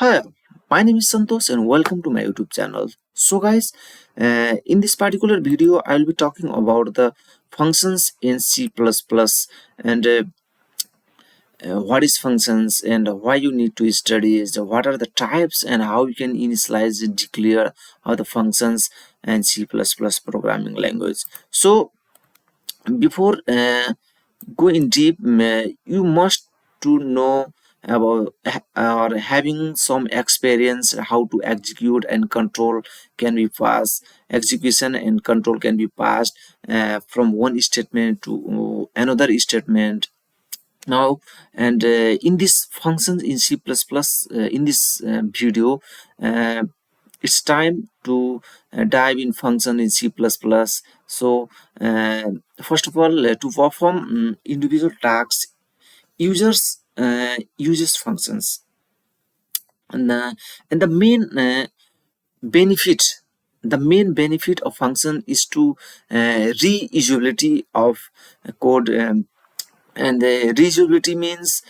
Hi, my name is Santosh and welcome to my YouTube channel. So guys, in this particular video, I will be talking about the functions in C++ and what is functions and why you need to study is what are the types and how you can initialize and declare how the functions and C++ programming language. So before going deep, you must to know about or having some experience how to execute and control can be passed. Execution and control can be passed from one statement to another statement. Now, and in this functions in C++, in this video, uh, it's time to dive in function in C++. So first of all, to perform individual tasks, users uses functions, and the main benefit the main benefit of function is to reusability of code, and reusability means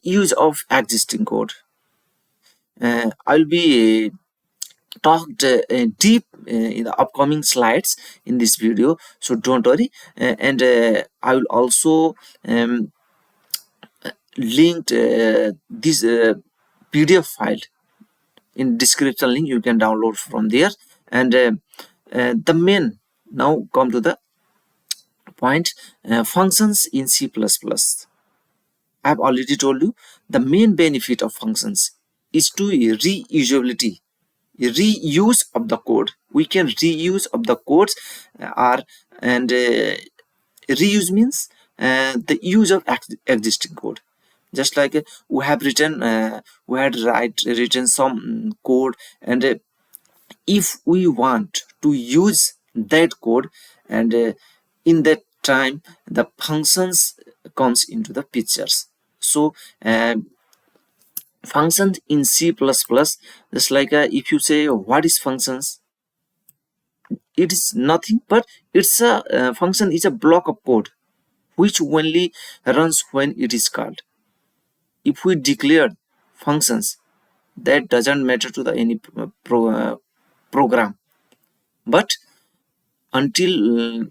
use of existing code. I'll be talked deep in the upcoming slides in this video, so don't worry. And I will also linked this PDF file in description link. You can download from there. And the main now come to the point. Functions in C++. I've already told you the main benefit of functions is to reusability, reuse of the code. We can reuse of the codes are and reuse means the use of existing code. Just like we have written we had written some code, and if we want to use that code, and in that time the functions comes into the pictures. So functions in C++, just like if you say what is functions, it is nothing but it's a function is a block of code which only runs when it is called. If we declare functions, that doesn't matter to the any program, but until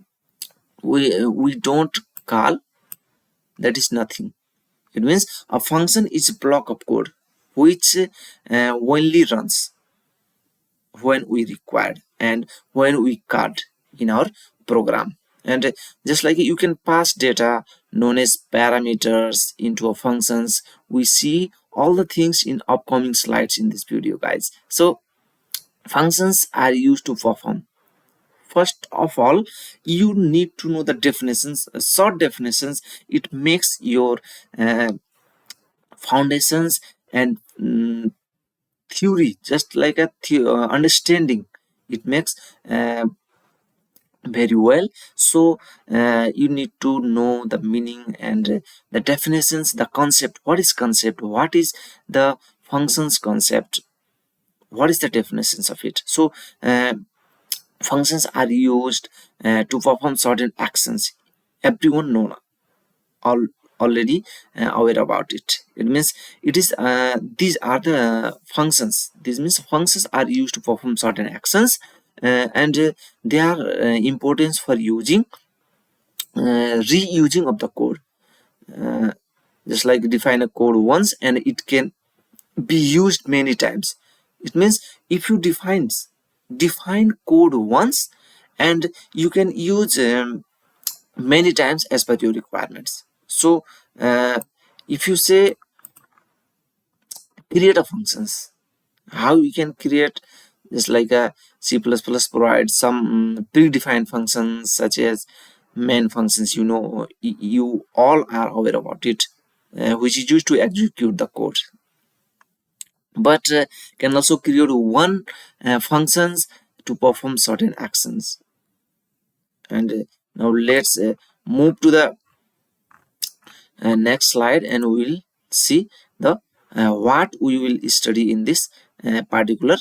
we don't call, that is nothing. It means a function is a block of code which only runs when we required and when we called in our program. And just like you can pass data known as parameters into a functions, we see all the things in upcoming slides in this video, guys. So functions are used to perform. First of all, you need to know the definitions, short definitions. It makes your foundations and theory just like a understanding. It makes very well. So you need to know the meaning and the definitions, the concept. What is concept? What is the functions concept? What is the definitions of it? So functions are used to perform certain actions. Everyone know all already aware about it. It means it is these are the functions. This means functions are used to perform certain actions, and they are importance for using reusing of the code. uh, just like define a code once and it can be used many times. It means if you define code once, and you can use many times as per your requirements. So if you say create a functions, how you can create, just like a C++ provides some predefined functions such as main functions. You know, you all are aware about it, which is used to execute the code, but can also create one functions to perform certain actions. And now let's move to the next slide, and we will see the what we will study in this particular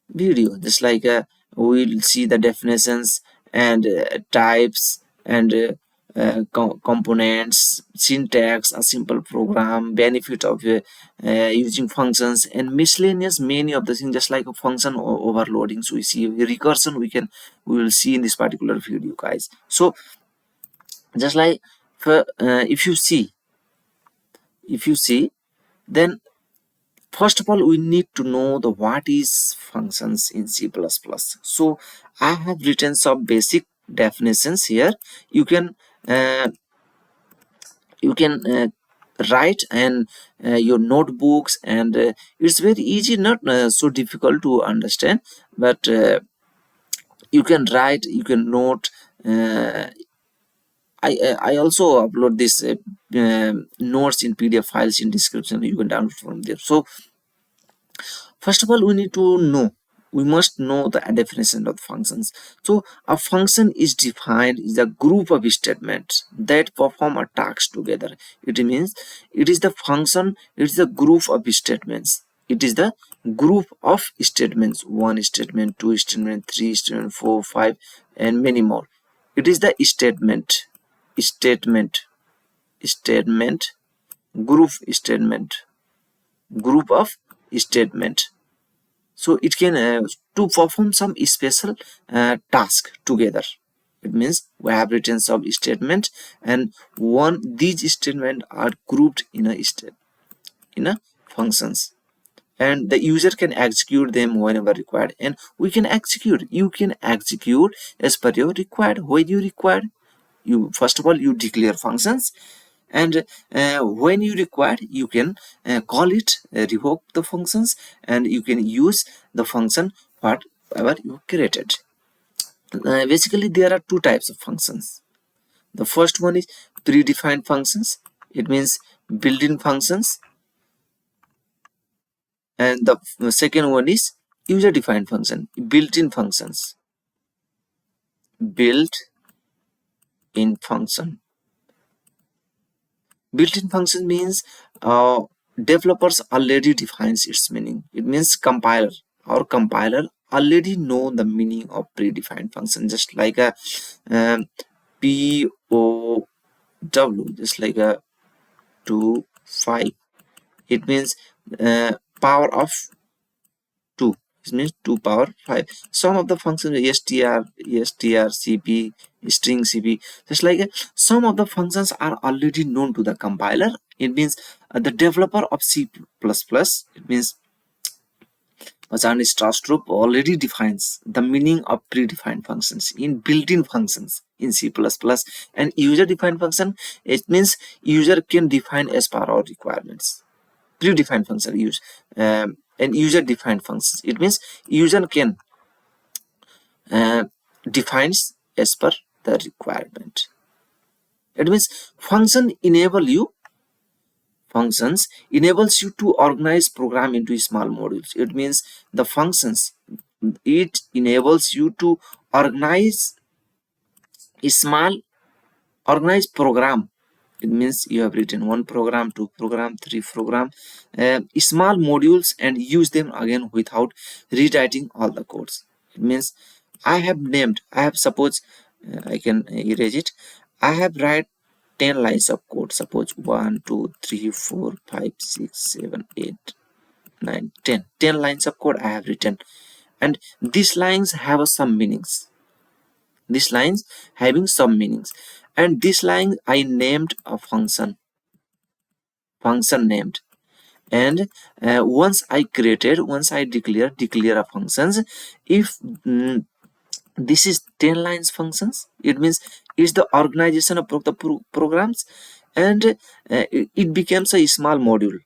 video. Just like we will see the definitions and types and components, syntax, a simple program, benefit of using functions, and miscellaneous many of the things, just like a function overloading. So we see recursion, we will see in this particular video, guys. So just like if you see, then first of all we need to know the what is functions in C++. So I have written some basic definitions here. You can uh, write and your notebooks, and it's very easy, not so difficult to understand, but you can write, you can note. I also upload this notes in PDF files in description. You can download from there. So first of all, we must know the definition of functions. So a function is defined as a group of statements that perform a task together. It means it is the function, it is the group of statements. It is the group of statements, one statement, two statement, three statement, four, five, and many more. It is the statement, group group of statement. So it can to perform some special task together. It means we have written some statement, and these statements are grouped in a functions, and the user can execute them whenever required. And you can execute as per your required. When you require, you first of all you declare functions, and when you require, you can call it, revoke the functions, and you can use the function whatever you created. Basically there are two types of functions. The first one is predefined functions. It means built-in functions. And the second one is user-defined function, built-in functions. Built-in function. Built-in function means developers already defines its meaning. It means our compiler already know the meaning of predefined function, just like a POW, just like a 2 5. It means power of 2. It means 2 power 5. Some of the functions str, cp, string cp, just like some of the functions are already known to the compiler. It means the developer of C++, it means Mazan Strastrup already defines the meaning of predefined functions in built-in functions in C++. And user-defined function, it means user can define as per our requirements. Predefined function and user-defined functions, it means user can defines as per the requirement. It means functions enables you to organize program into small modules. It means the functions, it enables you to organize a small organized program. It means you have written one program, two program, three program, small modules, and use them again without rewriting all the codes. It means I have suppose I can erase it. I have write 10 lines of code. Suppose 1 2 3 4 5 6 7 8 9 10. 10 lines of code I have written, and these lines have some meanings. These lines having some meanings, and this line I named a function named. And once I declare a functions, if this is 10 lines functions, it means it's the organization of the programs, and it becomes a small module,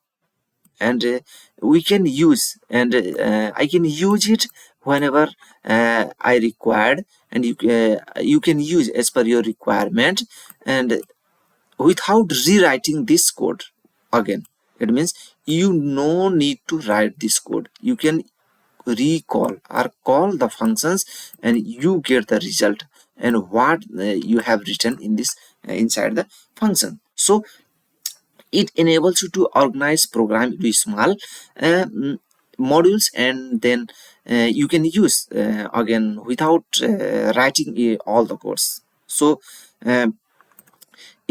and we can use, and I can use it whenever I required, and you can use as per your requirement, and without rewriting this code again. It means you no need to write this code. You can recall or call the functions, and you get the result and what you have written in this inside the function. So it enables you to organize program into small modules, and then you can use again without writing all the codes. So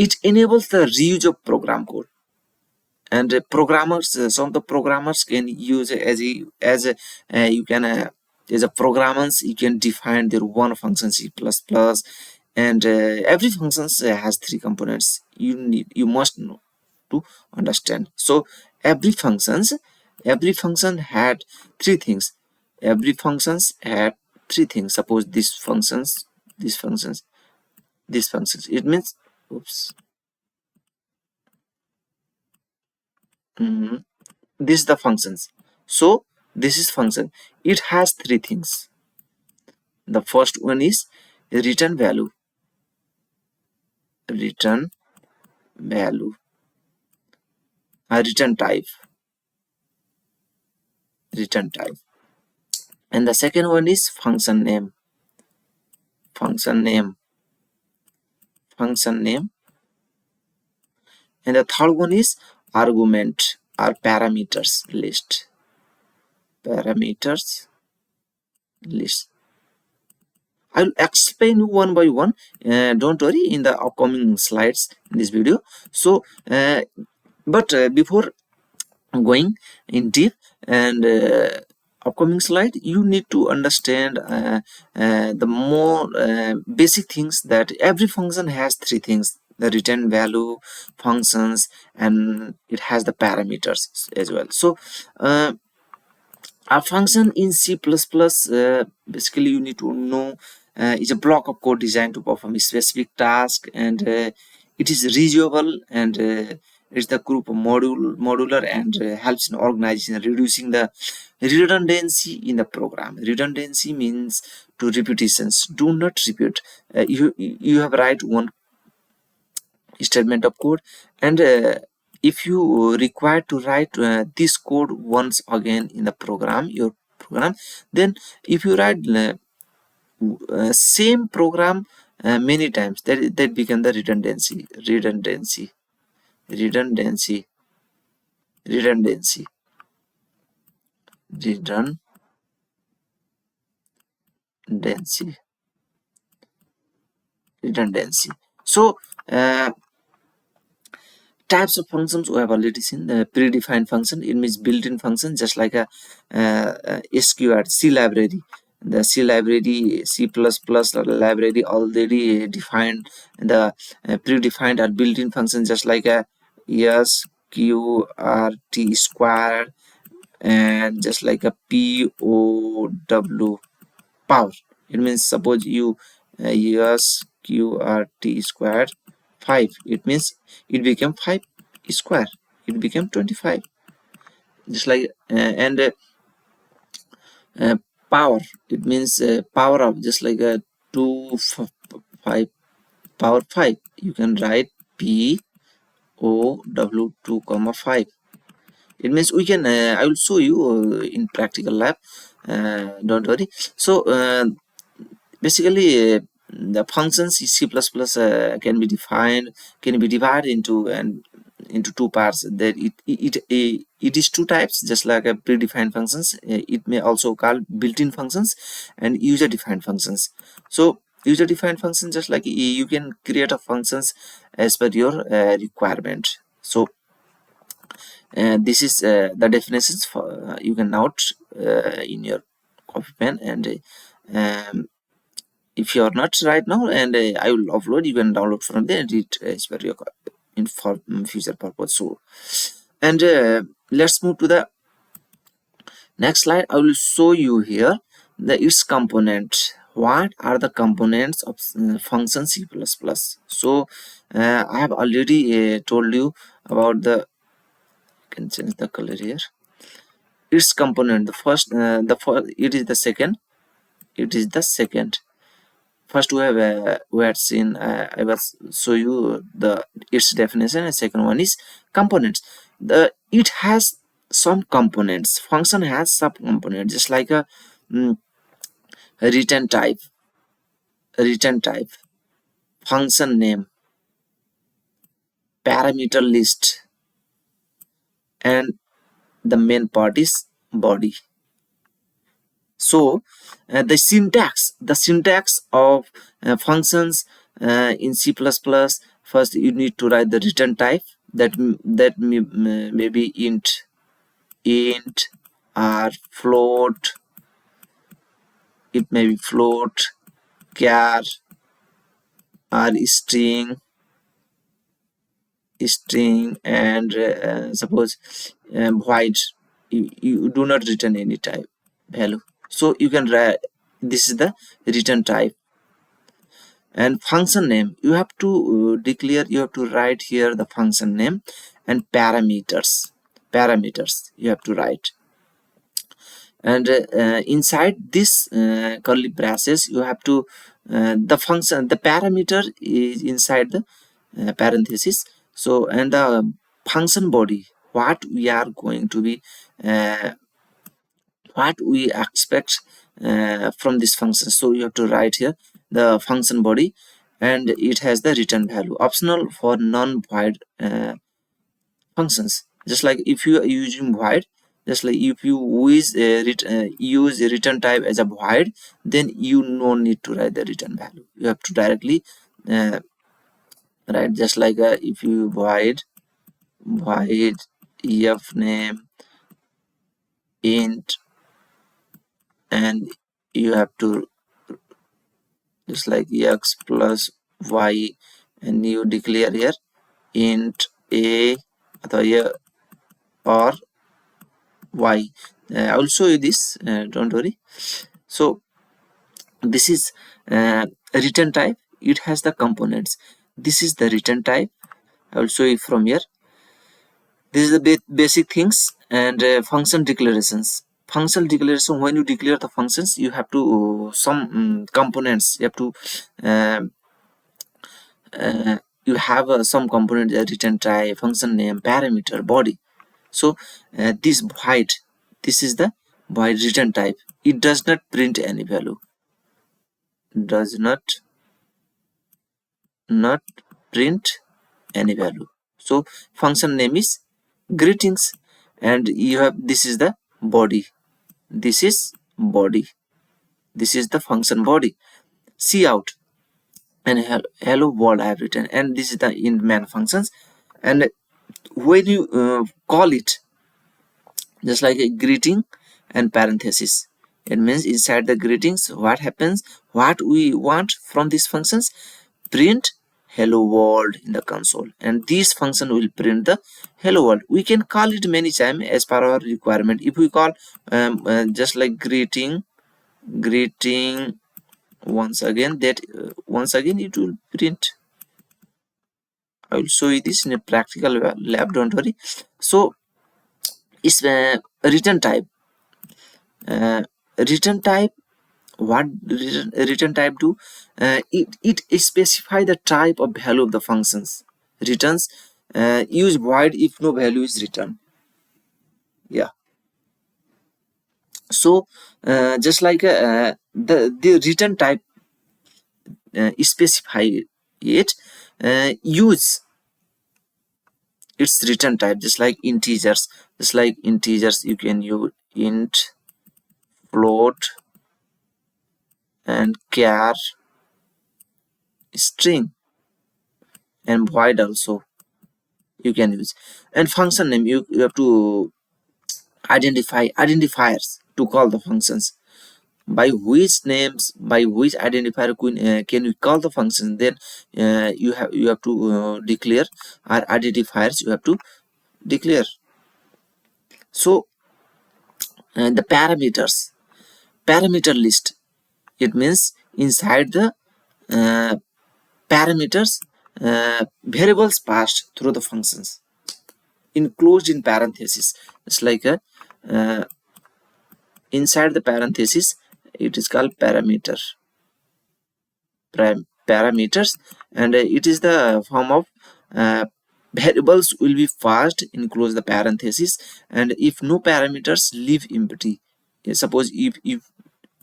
it enables the reuse of program code. And programmers, some of the programmers can use it you can as a programmers, you can define their one function C++, and every function has three components. You must know to understand. So every function had three things. Every functions had three things. Suppose these functions, it means, oops, mhm, this is the functions. So this is function. It has three things. The first one is return value, return value, return type, return type. And the second one is function name, function name, function name. And the third one is argument or parameters list, parameters list. I'll explain you one by one. Don't worry, in the upcoming slides in this video. So but before going in deep and upcoming slide, you need to understand the more basic things, that every function has three things: the return value, functions, and it has the parameters as well. So a function in C++, basically you need to know, is a block of code designed to perform a specific task, and it is reusable, and it's the group of modular, and helps in organizing and reducing the redundancy in the program. Redundancy means to repetitions. Do not repeat. You have write one statement of code, and if you require to write this code once again in the program, your program, then if you write same program many times, that become the redundancy, redundancy, redundancy, redundancy, redundancy, redundancy. So types of functions we have already seen. The predefined function, it means built-in function, just like a SQL C library. The C library, C++ library already defined the predefined or built-in function, just like a SQRT square, and just like a POW, power. It means suppose you SQRT squared 5, it means it became 5 square, it became 25, just like and power, it means power of, just like a 5 power 5, you can write POW 2 comma 5. It means we can I will show you in practical lab, don't worry. So basically the functions in C++ can be defined, can be divided into two parts. That it is two types, just like a predefined functions. It may also called built-in functions and user-defined functions. So user-defined functions, just like you can create a functions as per your requirement. So this is the definitions for you can note in your copy pen, and if you are not right now, and I will upload, you can download from there and read as per your for future purpose. So, and let's move to the next slide. I will show you here the its component. What are the components of function C++? So I have already told you about the, can change the color here, its component. The first it is the second, it is the second. First we have we had seen, I will show you the its definition, and second one is components. It has some components. Function has sub components, just like a return type, function name, parameter list, and the main part is body. So the syntax of functions in C++, first you need to write the return type, that may be int or float. It may be float, char, or string, and suppose void. You do not return any type value, so you can write this is the return type. And function name, you have to declare, you have to write here the function name, and parameters you have to write. And inside this curly braces, you have to the parameter is inside the parenthesis. So, and the function body, what we are going to be what we expect from this function. So you have to write here the function body, and it has the return value, optional for non-void functions. Just like if you are using void, just like if you use a return type as a void, then you no need to write the return value. You have to directly write, just like if you void ef name int, and you have to just like x plus y, and you declare here int a or y. I will show you this, don't worry. So this is return type, it has the components. This is the return type. I will show you from here. This is the basic things. And function declarations. Function declaration, when you declare the functions, you have to some components, you have to you have some component, return type, function name, parameter, body. So this void, this is the void return type. It does not print any value, does not print any value. So function name is greetings, and you have, this is the body, this is the function body. Cout and hello world I have written, and this is the int main functions. And when you call it, just like a greeting and parenthesis, it means inside the greetings what happens, what we want from these functions, print hello world in the console, and this function will print the hello world. We can call it many times as per our requirement. If we call just like greeting once again, that once again it will print. I will show you this in a practical lab, don't worry. So it's return type. Return type, what return type do? It specify the type of value of the functions. Returns use void if no value is returned. Yeah. So just like the return type specify it, use its return type, just like integers. You can use int, float, and char, string, and void also you can use. And function name, you have to identify identifiers to call the functions. By which names, by which identifier can we call the function, then you have to declare, or identifiers you have to declare. So the parameter list, it means inside the parameters, variables passed through the functions enclosed in parentheses. It's like a inside the parenthesis, it is called parameters, and it is the form of variables will be passed enclose the parenthesis, and if no parameters, leave empty. Suppose if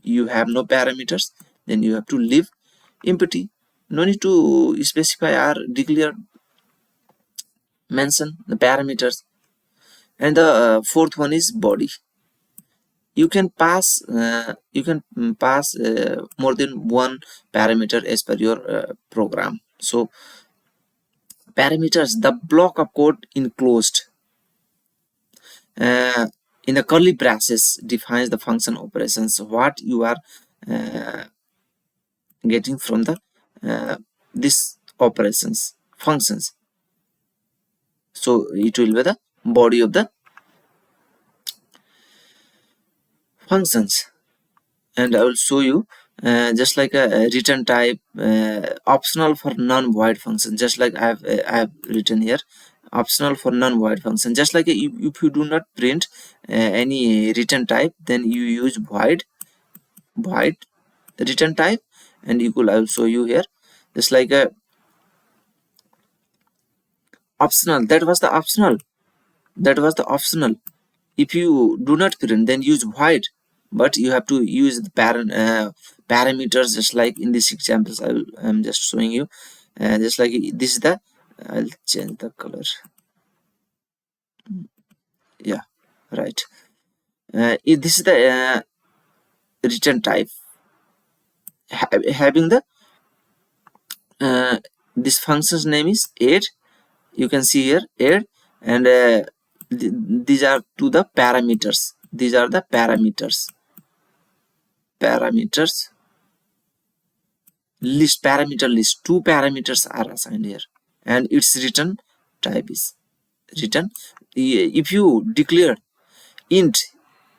you have no parameters, then you have to leave empty. No need to specify or declare, mention the parameters. And the fourth one is body. You can pass more than one parameter as per your program. So Parameters, the block of code enclosed in the curly braces defines the function operations, what you are getting from the this operations functions. So it will be the body of the functions. And I will show you just like a return type optional for non-void function, just like I have written here, optional for non-void function. Just like if you do not print any return type, then you use void return type, and I will show you here just like a optional. That was the optional. If you do not print, then use void, but you have to use the parameters, just like in these examples I'm just showing you. Just like this is the, I'll change the color. Yeah, right. This is the return type having the this function's name is add. You can see here add, and these are to the parameters. These are the parameters list, parameter list. Two parameters are assigned here, and its return type is return. If you declare int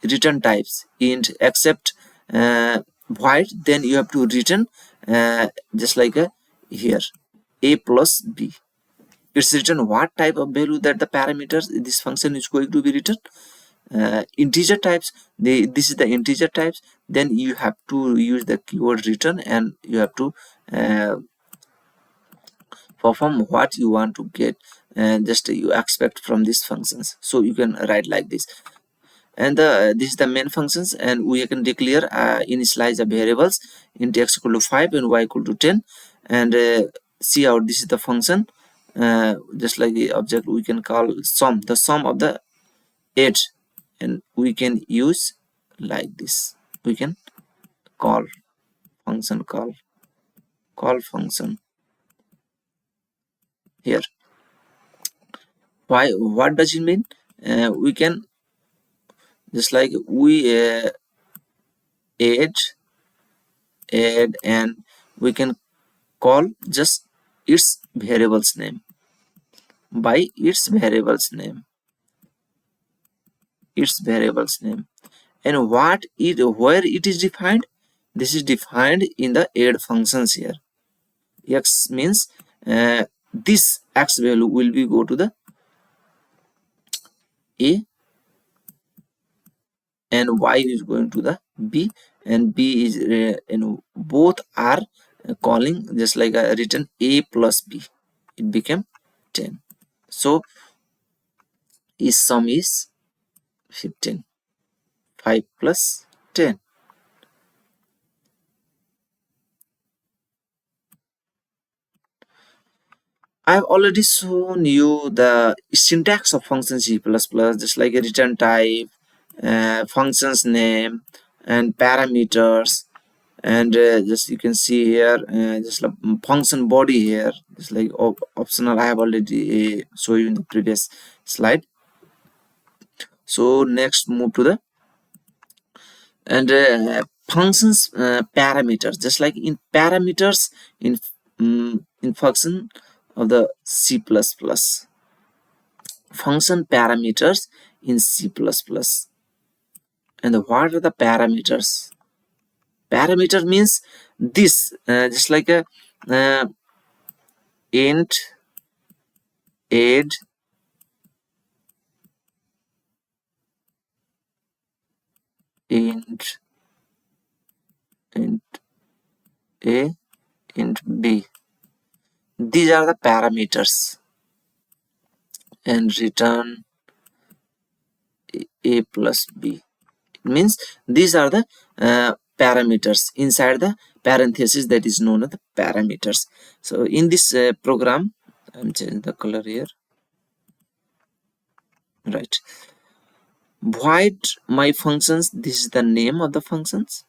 return types int except void, then you have to return just like here a plus b. It's written what type of value that the parameters this function is going to be written. Integer types, this is the integer types. Then you have to use the keyword return, and you have to perform what you want to get, and just you expect from these functions. So you can write like this. And this is the main functions, and we can declare initialize the variables int x equal to 5 and y equal to 10, and see out this is the function. Just like the object, we can call sum, the sum of the edge, and we can use like this. We can call function, call function here. Why? What does it mean? We can just like we add, and we can call just its variables name by its variables name, and where it is defined. This is defined in the add functions here. X means this x value will be go to the a, and y is going to the b, and b is both are calling just like a written a plus b. It became 10. So its sum is 15. 5 plus 10. I have already shown you the syntax of function C++, just like a return type, function's name, and parameters, and just you can see here just like function body here, just like optional. I have already shown you in the previous slide. So next move to the and functions parameters, just like in parameters in function of the C++, function parameters in C++. And what are the parameters? Parameter means this, just like a int, add, int a, int b. These are the parameters, and return a plus b. It means these are the parameters inside the parenthesis that is known as the parameters. So in this program, I'm changing the color here, right? Void my functions, this is the name of the functions.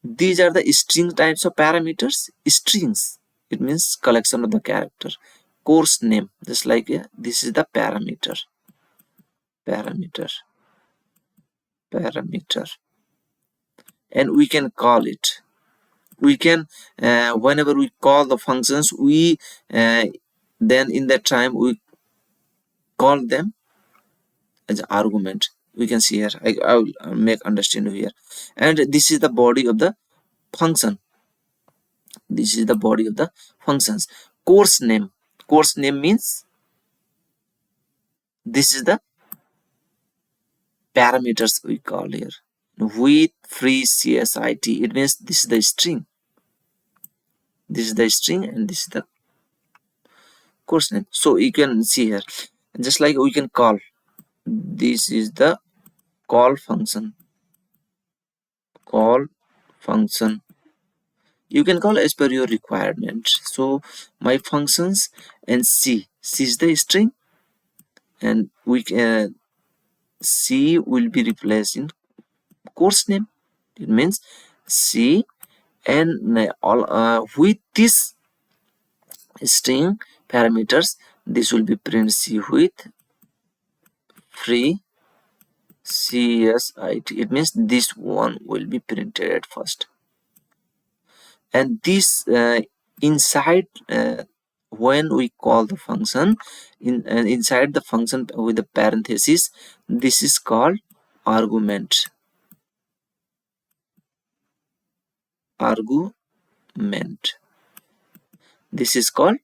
These are the string types of parameters. Strings, it means collection of the character. course name, just like this is the parameter, and we can call it. We can whenever we call the functions, we then in that time we call them as argument. We can see here, I will make understand here. And this is the body of the function. This is the body of the functions. Course name means this is the parameters we call here. With freeCSIT, it means this is the string. This is the string and this is the course name. So you can see here, just like we can call, this is the call function. You can call as per your requirement. So my functions and C is the string, and we can C will be replaced in course name. It means C, and with this string parameters, this will be print C with free CSIT. It means this one will be printed at first, and this inside when we call the function inside the function with the parenthesis, this is called argument. This is called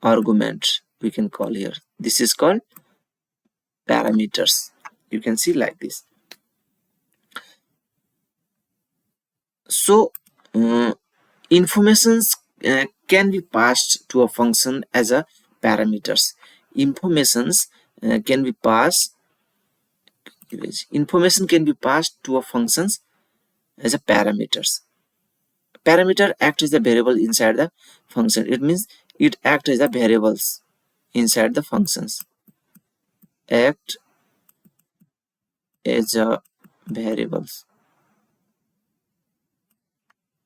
argument. We can call here, this is called parameters. You can see like this. So informations can be passed to a function as a parameters. Information can be passed to a functions as a parameters. Parameter acts as a variable inside the function. It means it acts as a variables inside the functions. Act as a variables.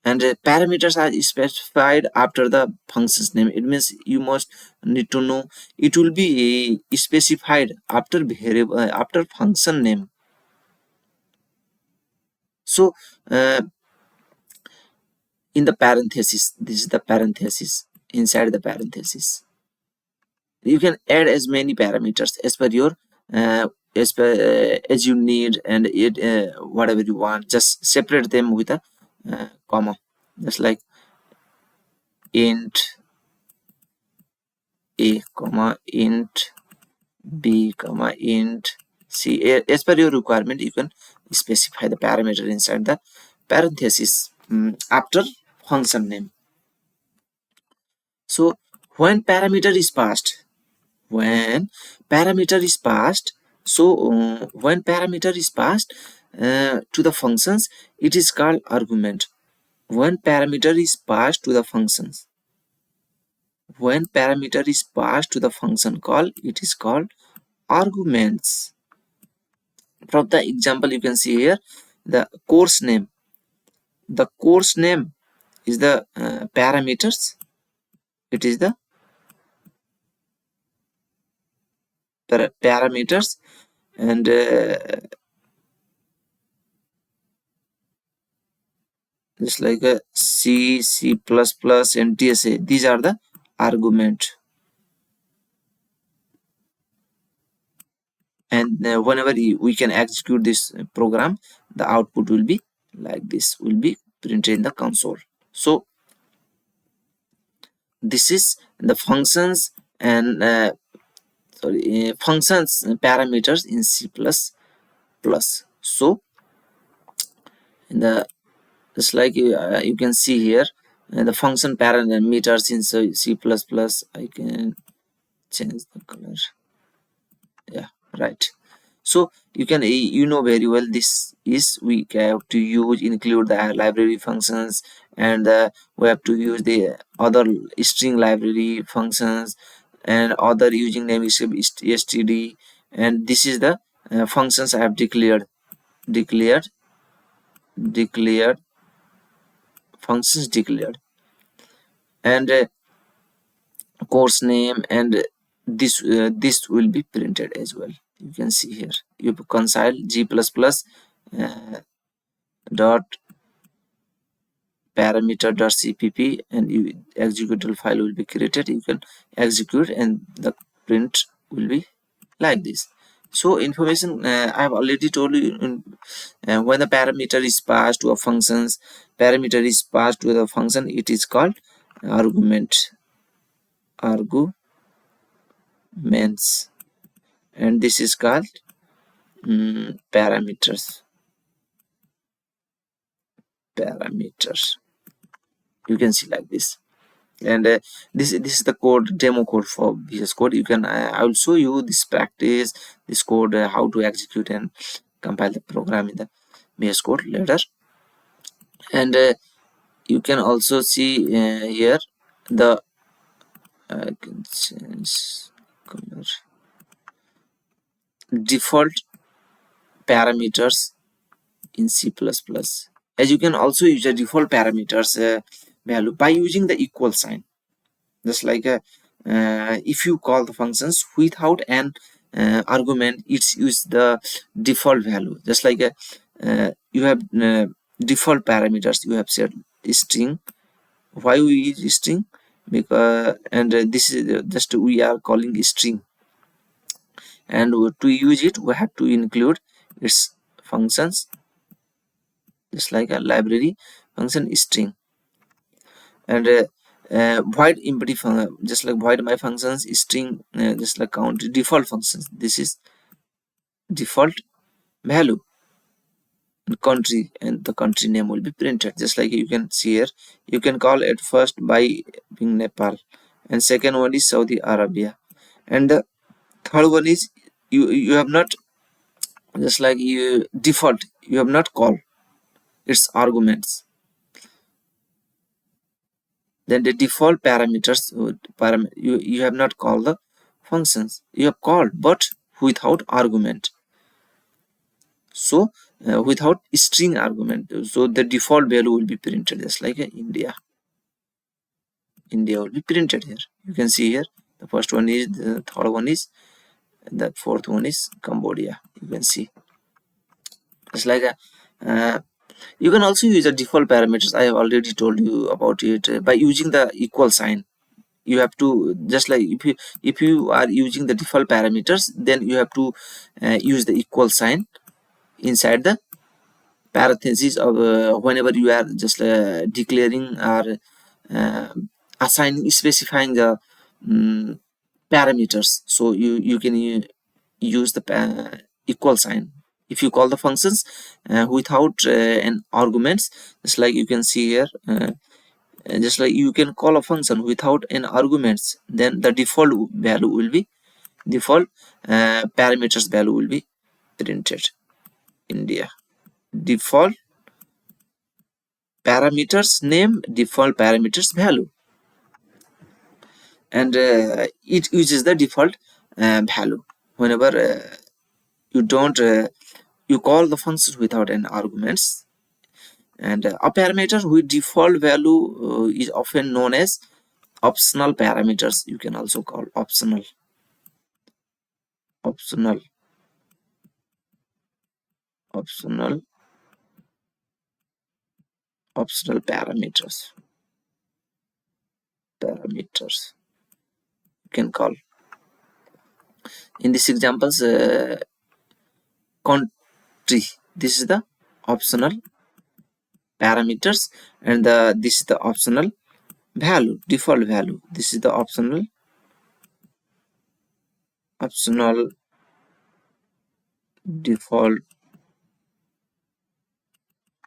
And parameters are specified after the function's name. It means you must need to know it will be specified after variable after function name. So in the parenthesis, this is the parenthesis. Inside the parenthesis, you can add as many parameters as per your as you need, and it whatever you want. Just separate them with a comma, just like int a comma int b comma int c. As per your requirement, you can specify the parameter inside the parenthesis after function name. So when parameter is passed, so when parameter to the functions, it is called argument. When parameter is passed to the function call, it is called arguments. From the example, you can see here the course name. The course name is the parameters. It is the parameters, and just like a C, C++, and TSA, these are the argument. And whenever we can execute this program, the output will be like this, will be printed in the console. So this is the functions and functions parameters in C++. So in the just like you can see here the function parameters in C++. I can change the color. Yeah, right. So you can very well this is we have to include the library functions, and we have to use the other string library functions, and other using name is std, and this is the functions I have declared functions declared. And course name, and this will be printed as well. You can see here, you concile g++ dot parameter.cpp, and executable file will be created. You can execute and the print will be like this. So information I have already told you, when the parameter is passed to a functions, parameter is passed to the function, it is called arguments, and this is called parameters. You can see like this. And this is the code, demo code for VS Code. You can I will show you this practice, this code, how to execute and compile the program in the VS Code later. And you can also see here the I can change color, default parameters in C++. As you can also use the default parameters value by using the equal sign. Just like if you call the functions without an argument, it's use the default value. Just like you have default parameters, you have said string. Why we use string? Because this is just we are calling string, and to use it we have to include its functions, just like a library function string. And void empty function, just like void my functions string, just like count default functions. This is default value, and country, and the country name will be printed. Just like you can see here, you can call it first by being Nepal, and second one is Saudi Arabia, and the third one is you have not, just like you default, you have not called its arguments. Then the default parameters, you have not called the functions, you have called but without argument. So without string argument, so the default value will be printed, just like India will be printed here. You can see here, the first one is, the third one is, the fourth one is Cambodia. You can see, it's like you can also use the default parameters. I have already told you about it, by using the equal sign. You have to, just like if you are using the default parameters, then you have to use the equal sign inside the parentheses of whenever you are just declaring or uh, assigning, specifying the parameters. So you can use the equal sign if you call the functions without an arguments. Just like you can see here, just like you can call a function without an arguments, then the default value will be, default parameters value will be printed. India, default parameters name, default parameters value, and it uses the default value whenever you don't you call the functions without an arguments. And a parameter with default value is often known as optional parameters. You can also call optional optional optional optional parameters you can call. In these examples, country, this is the optional parameters, and this is the optional value, default value. This is the optional default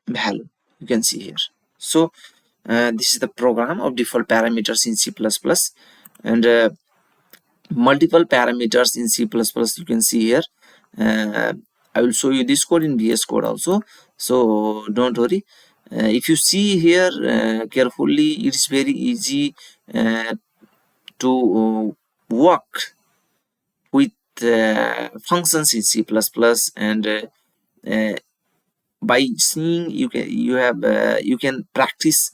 value. You can see here. So this is the program of default parameters in C++, and multiple parameters in C++. You can see here. I will show you this code in VS Code also, so don't worry. If you see here carefully, it's very easy to work with functions in C++, and by seeing, you can practice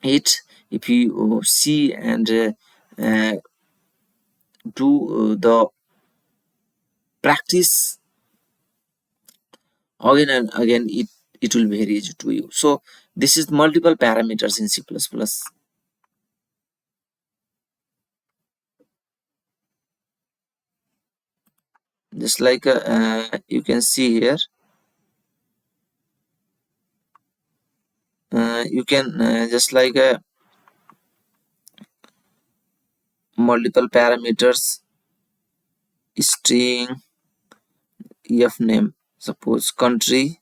it. If you see and uh, do the practice again and again, it will be very easy to you. So this is multiple parameters in C++. Just like you can see here, you can just like multiple parameters, string, f name, suppose country.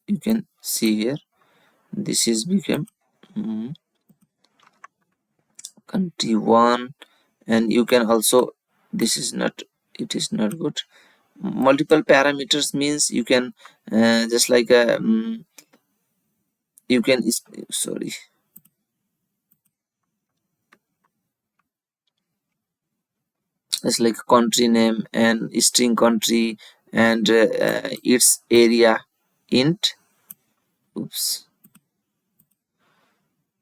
You can see here, this is become country 1, and you can also, this is not, it is not good. Multiple parameters means you can just like you can sorry, it's like country name and string country and its area int, oops,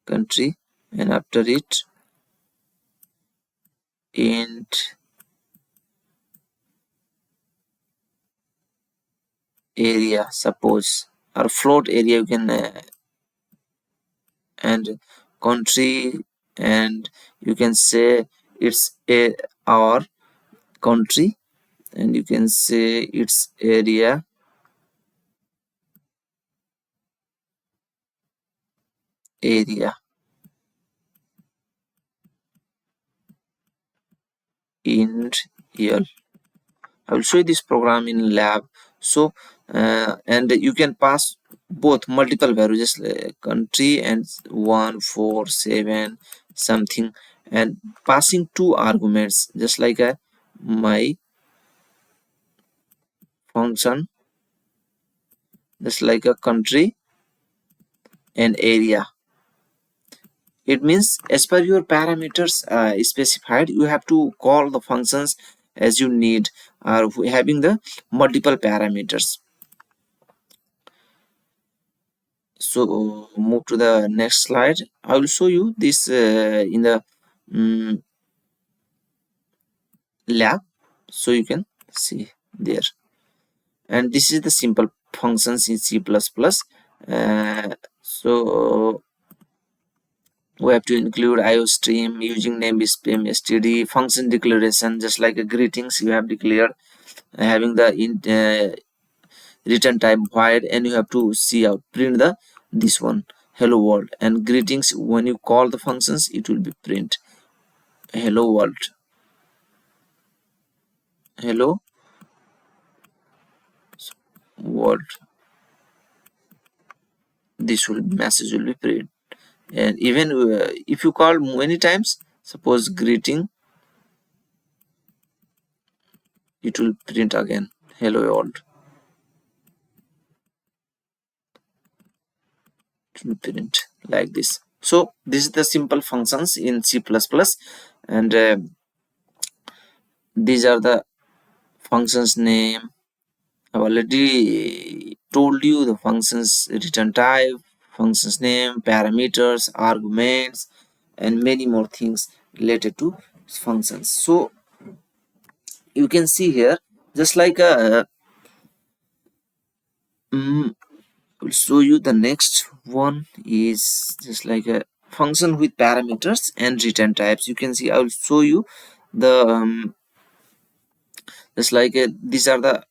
country, and after it int area, suppose, or float area you can and country, and you can say it's a our country, and you can say its area int l. I will show you this program in lab. So and you can pass both multiple values, just country and 147 something, and passing two arguments, just like a my function, just like a country and area. It means as per your parameters specified, you have to call the functions as you need, having the multiple parameters. So move to the next slide. I will show you this in the lab, so you can see there. And this is the simple functions in C++. So we have to include IOStream, using namespace std, function declaration, just like a greetings you have declared, having the return type void, and you have to see out print the this one hello world, and greetings, when you call the functions it will be print hello world, hello world, this will message will be print. And even if you call many times, suppose greeting, it will print again hello world, it will print like this. So this is the simple functions in C++, and these are the functions name. I've already told you the functions return type, functions name, parameters, arguments, and many more things related to functions. So you can see here, just like a I'll show you the next one is just like a function with parameters and return types. You can see I will show you the just like these are the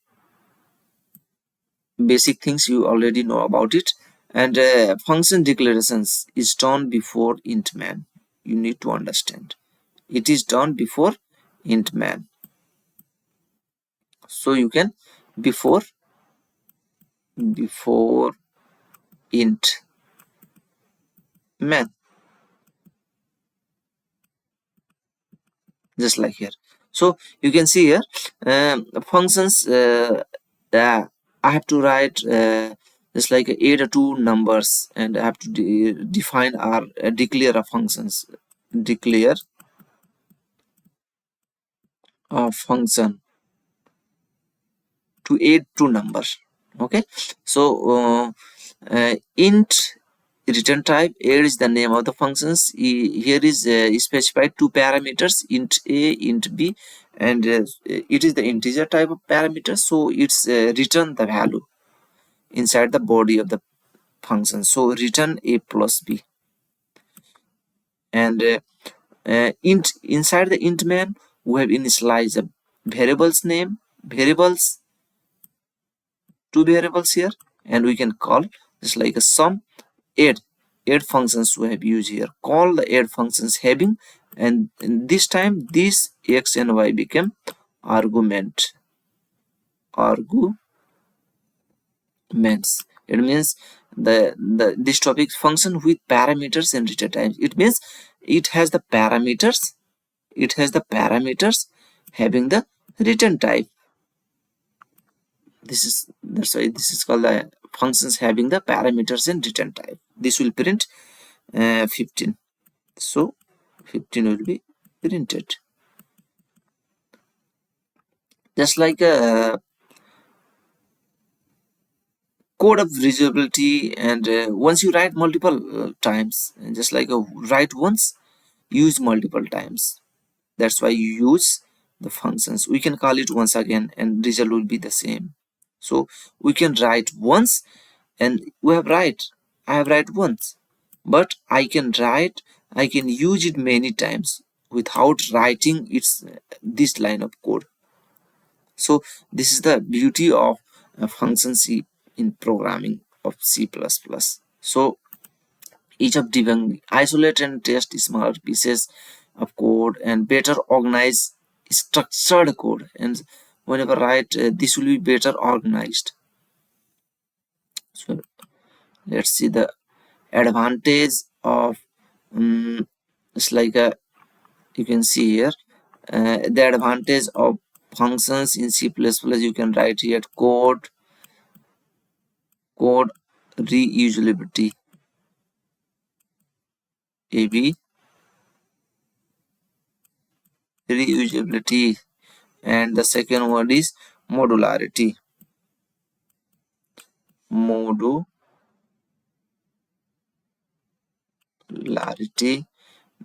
basic things you already know about it. And function declarations is done before int man. You need to understand it is done before int man. So you can before int man, just like here. So you can see here functions I have to write just like add two numbers, and I have to define or declare a functions, declare a function to add two numbers. Okay, so int return type. Add is the name of the functions. Here is specified two parameters, int a, int b, and it is the integer type of parameter, so it's return the value inside the body of the function. So return a plus b. And int, inside the int main we have initialized the variables name, variables, two variables here, and we can call just like a sum. Add functions we have used here, call the add functions having, and this time this x and y became arguments. It means the this topic function with parameters and return types. It means it has the parameters, having the return type. That's why this is called the functions having the parameters and return type. This will print 15. So 15 will be printed. Just like a code of reusability, and once you write multiple times, and just like a write once, use multiple times. That's why you use the functions. We can call it once again and result will be the same. So we can write once, and I have write once, but I can use it many times without writing its this line of code. So this is the beauty of function C in programming of C++. So each of debugging, isolate and test smaller pieces of code, and better organize structured code. And whenever write, this will be better organized. So let's see the advantage of it's like a, you can see here the advantage of functions in C++. You can write here code reusability, AB reusability, and the second word is modularity.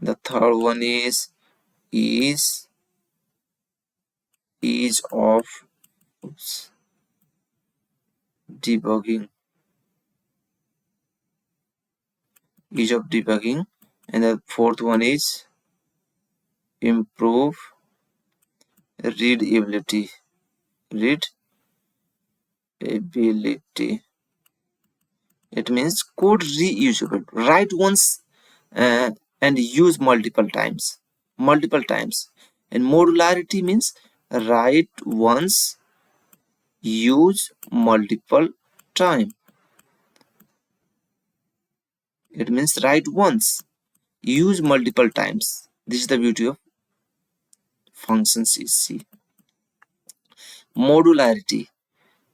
The third one is ease of debugging. And the fourth one is improve readability. It means code reusable, write once and use multiple times. And modularity means write once, use multiple time. It means write once, use multiple times. This is the beauty of function C. Modularity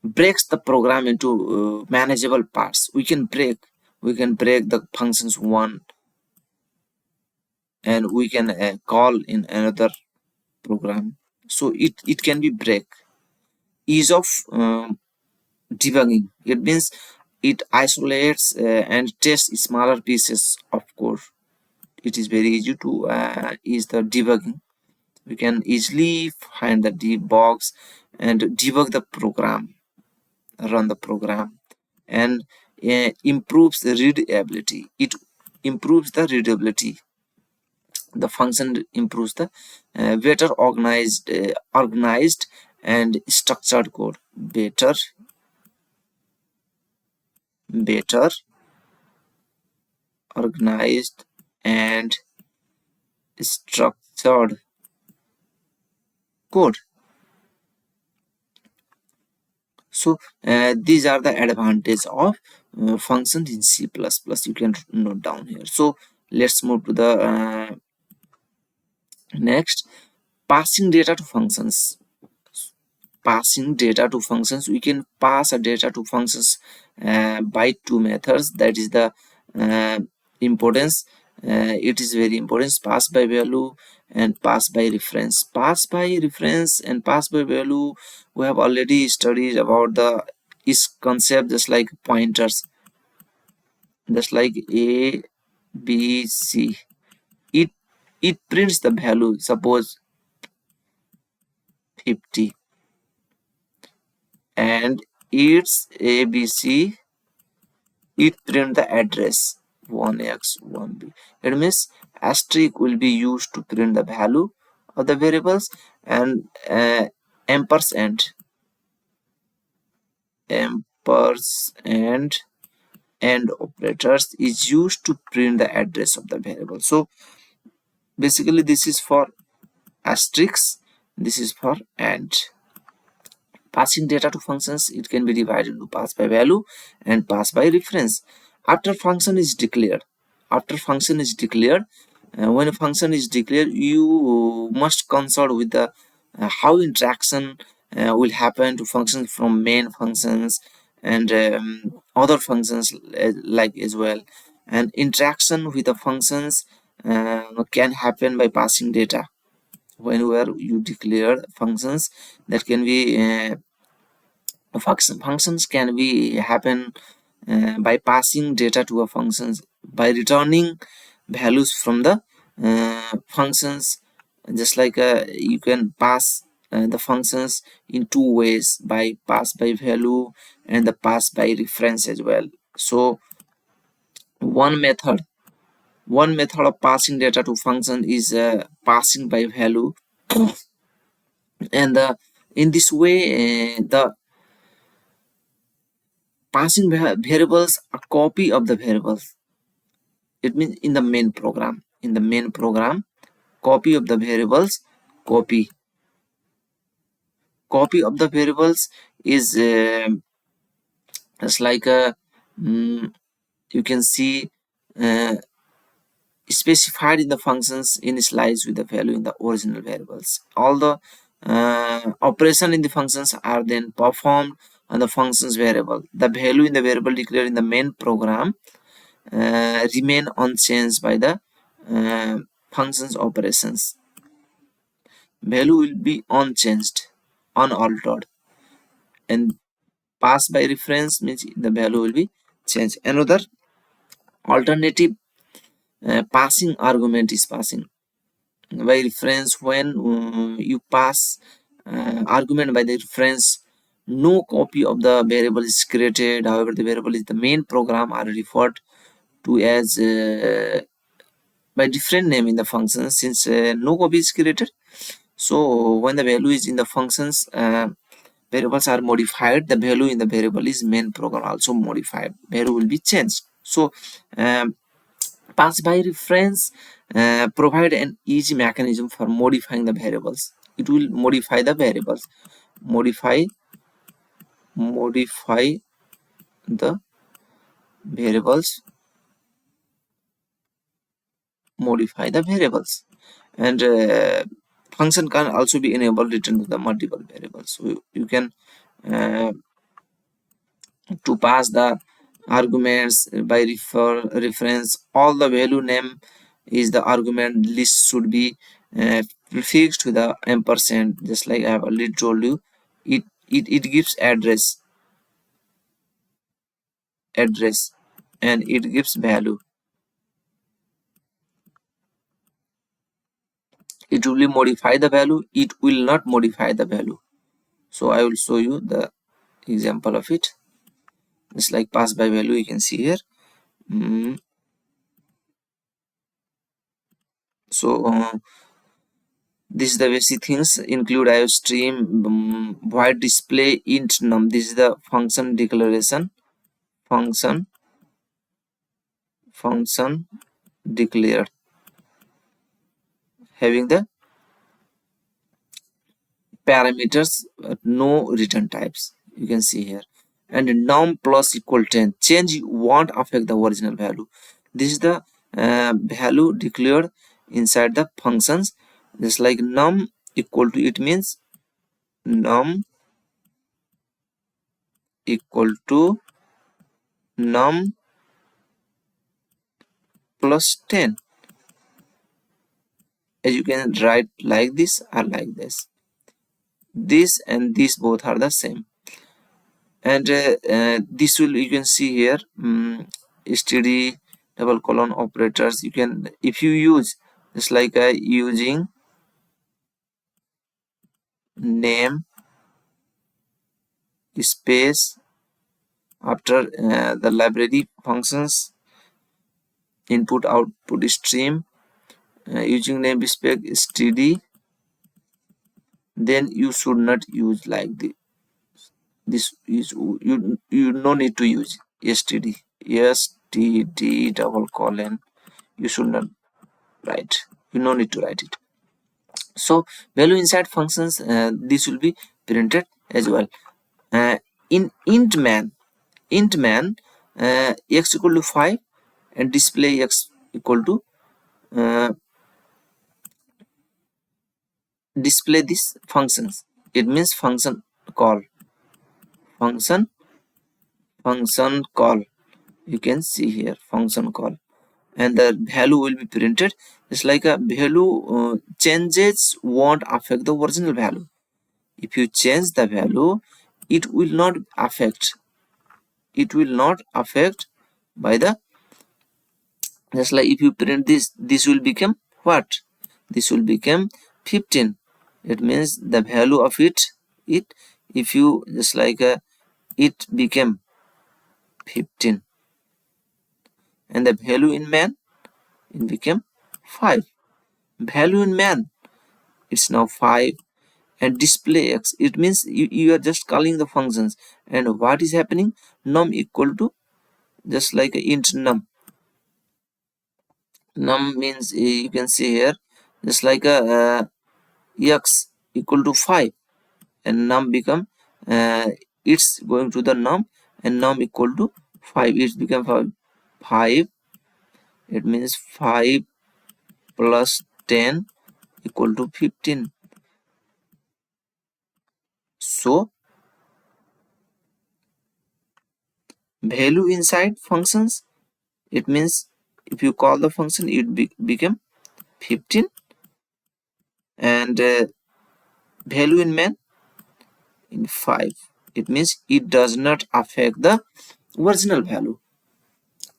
breaks the program into manageable parts. We can break the functions one, and we can call in another program, so it can be break. Ease of debugging, it means it isolates and tests smaller pieces of code. It is very easy to ease the debugging. We can easily find the debugs and debug the program, run the program, and improves the readability. It improves the readability. The function improves the better organized and structured code. Better organized and structured code. So these are the advantages of functions in C++. You can note down here. So let's move to the next, passing data to functions. We can pass a data to functions by two methods. That is the importance. It is very important. Pass by value and pass by reference. Pass by reference and pass by value, we have already studied about the is concept, just like pointers. just like A, B, C. It prints the value, suppose 50, and it's ABC. It print the address 1x 1b. It means asterisk will be used to print the value of the variables, and ampersand ampersand and operators is used to print the address of the variable. So basically this is for asterisk, this is for and. Passing data to functions, it can be divided into pass by value and pass by reference. After function is declared, when a function is declared, you must consult with the how interaction will happen to functions from main functions and other functions like as well. And interaction with the functions can happen by passing data. Whenever you declare functions, that can be functions can be happen by passing data to a functions, by returning values from the functions. Just like you can pass the functions in two ways, by pass by value and the pass by reference as well. So one method of passing data to function is passing by value, and in this way the passing variables a copy of the variables. It means in the main program, copy of the variables, copy of the variables is just like a you can see specified in the functions initialized with the value in the original variables. All the operation in the functions are then performed on the functions variable. The value in the variable declared in the main program remain unchanged by the functions operations. Value will be unchanged, unaltered, and pass by reference means the value will be changed. Another alternative passing argument is passing by reference. When you pass argument by the reference, no copy of the variable is created. However, the variable is the main program are referred to as by different name in the function, since no copy is created. So when the value is in the functions, variables are modified, the value in the variable is main program also modified, value will be changed. So pass by reference provide an easy mechanism for modifying the variables. It will modify the variables, modify the variables, and function can also be enabled return to the multiple variables. So you can to pass the arguments by reference, all the value name is the argument list should be prefixed to the ampersand. Just like I have already told you, it gives address and it gives value. It will modify the value, it will not modify the value. So I will show you the example of it. It's like pass by value, you can see here. So this is the basic things include IOStream, void display int num. This is the function declaration, function declared having the parameters no return types, you can see here. And num plus equal 10, change won't affect the original value. This is the value declared inside the functions. Just like num equal to, it means num equal to num plus 10, as you can write like this or like this. This and this both are the same, and this will, you can see here, std double colon operators. You can, if you use just like using name space after the library functions input output stream, using namespace std, then you should not use like this is you no need to use std double colon. You should not write, you no need to write it. So value inside functions, this will be printed as well. In int man x equal to 5 and display x equal to uh, display these functions. It means function call, function call. You can see here function call, and the value will be printed. It's like a value changes won't affect the original value. If you change the value, it will not affect, by the, just like if you print this will become what? This will become 15. It means the value of it if you just like it became 15, and the value in man it became 5. Value in man it's now 5, and display x, it means you are just calling the functions, and what is happening? Num equal to just like int num means you can see here just like x equal to 5, and num become it's going to the num, and num equal to 5, it become 5. It means 5 plus 10 equal to 15. So value inside functions, it means if you call the function it become 15, and value in main in 5. It means it does not affect the original value.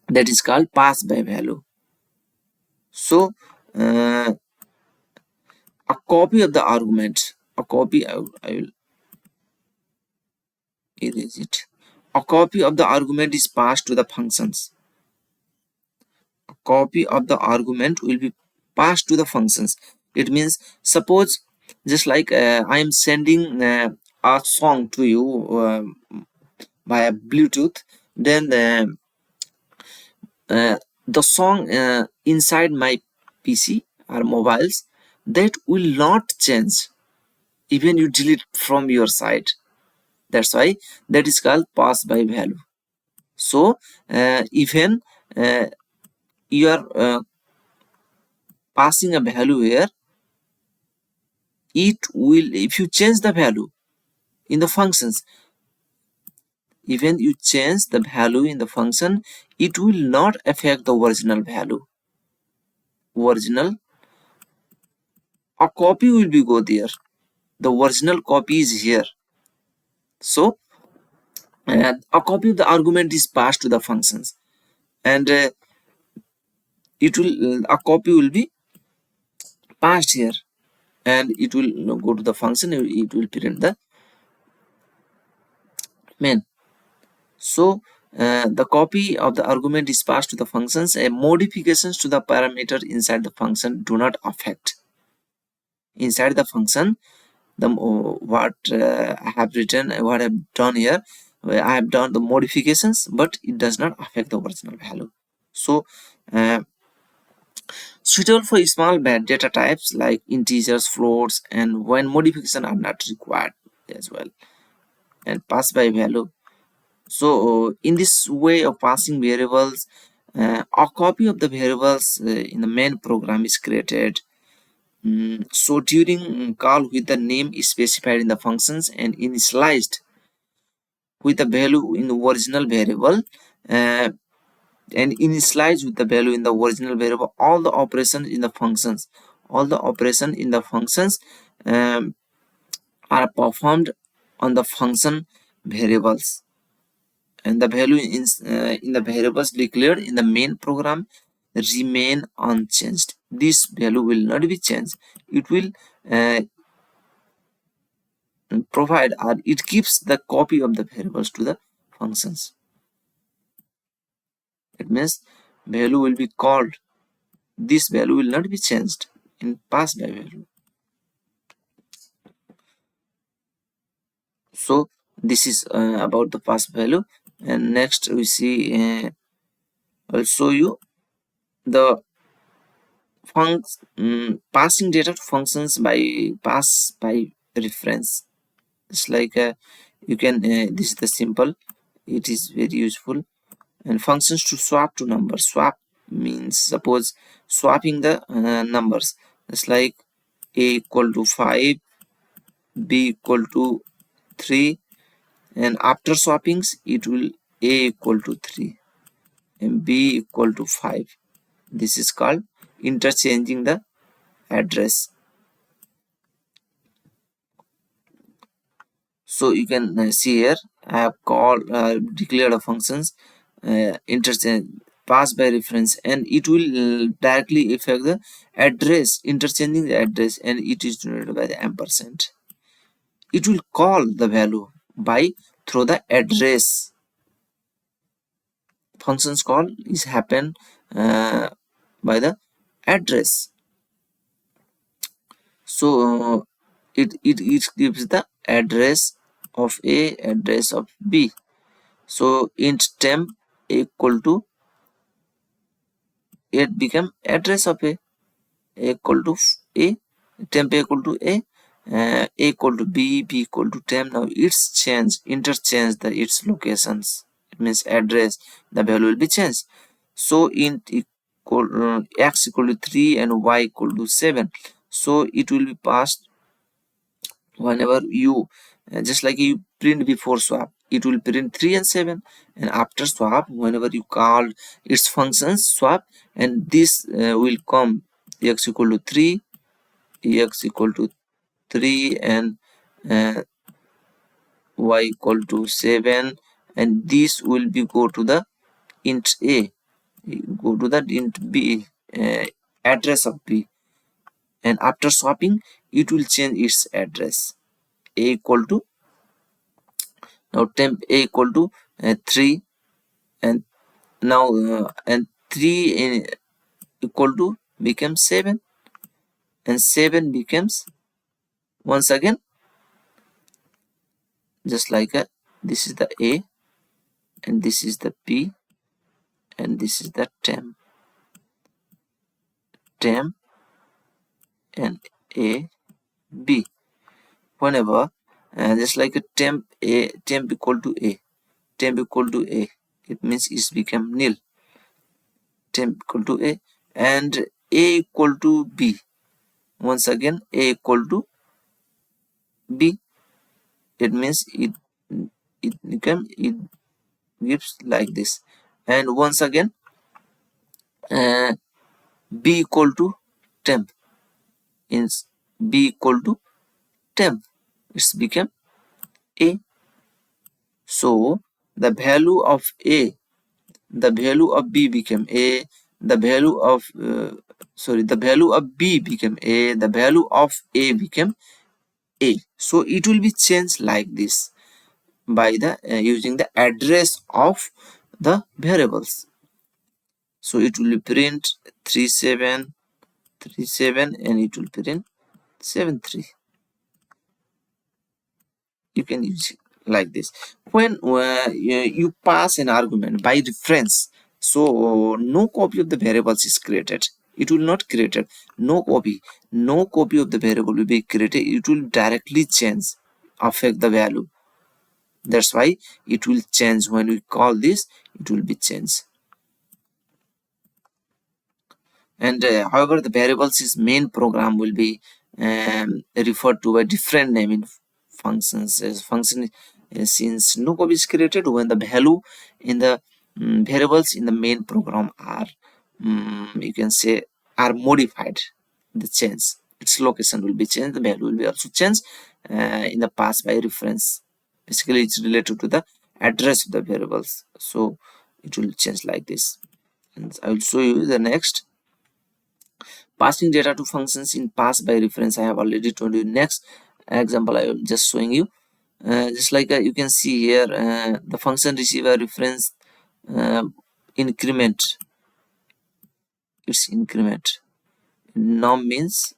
That is called pass by value. So a copy of the argument, a copy, I will erase it. A copy of the argument is passed to the functions. A copy of the argument will be passed to the functions. It means suppose just like I am sending a song to you via Bluetooth, then the song inside my PC or mobiles, that will not change even you delete from your side. That's why that is called pass by value. So even you are passing a value here, it will, if you change the value in the functions, even you change the value in the function, it will not affect the original value. A copy will be go there, the original copy is here. So a copy of the argument is passed to the functions, and it will a copy will be passed here, and it will go to the function, it will print the main. So the copy of the argument is passed to the functions, and modifications to the parameter inside the function do not affect. Inside the function, the what I have written, what I have done here, I have done the modifications, but it does not affect the original value. So suitable for small data types like integers, floats, and when modifications are not required as well. And pass by value. So in this way of passing variables, a copy of the variables in the main program is created. So during call with the name is specified in the functions and initialized with the value in the original variable, and initialized with the value in the original variable, all the operations in the functions, are performed on the function variables, and the value in the variables declared in the main program remain unchanged. This value will not be changed. It will provide, or it keeps the copy of the variables to the functions. It means value will be called. This value will not be changed in pass by value. So this is about the pass value. And next we see I'll show you the passing data to functions by pass by reference. It's like you can this is the simple. It is very useful. And functions to swap to numbers. Swap means suppose swapping the numbers. It's like a equal to 5, b equal to 3, and after swappings it will a equal to 3 and b equal to 5. This is called interchanging the address. So you can see here I have called declared a functions interchange pass by reference, and it will directly affect the address, interchanging the address, and it is denoted by the ampersand. It will call the value by through the address. Functions call is happen by the address. So it gives the address of A, address of B. So int temp equal to, it become address of A equal to A, temp equal to A equal to B, B equal to temp. Now it's change, interchange the its locations. It means address, the value will be changed. So int equal x equal to 3 and y equal to 7. So it will be passed whenever you just like you print before swap, it will print 3 and 7, and after swap whenever you call its functions swap, and this will come x equal to 3, x equal to 3, and uh, y equal to 7, and this will be go to the int a, go to that int b, address of b, and after swapping it will change its address. A equal to, now temp a equal to 3, and now and 3 equal to becomes 7, and 7 becomes once again just like this is the a, and this is the b, and this is the temp and a b. Whenever just like a temp equal to a, temp equal to a, it means it's become nil. Temp equal to a, and a equal to b, once again a equal to b, it means it gives like this. And once again uh, b equal to temp, is b equal to temp, it's become a. So the value of a, the value of b became a, the value of the value of b became a, the value of a became a. So it will be changed like this by the using the address of the variables. So it will print 37 37, and it will print 73. You can use it like this. When you pass an argument by reference, so no copy of the variables is created. It will not created. No copy of the variable will be created. It will directly change, affect the value. That's why it will change when we call this. It will be changed. And however, the variables' main program will be referred to a different name in functions. As function, since no copy is created when the value in the variables in the main program are you can say are modified, the change, its location will be changed, the value will be also changed in the pass by reference. Basically, it's related to the address of the variables. So it will change like this. And I will show you the next. Passing data to functions in pass by reference, I have already told you. Next example I am just showing you, just like you can see here, the function receive a reference uh, increment. Its increment num means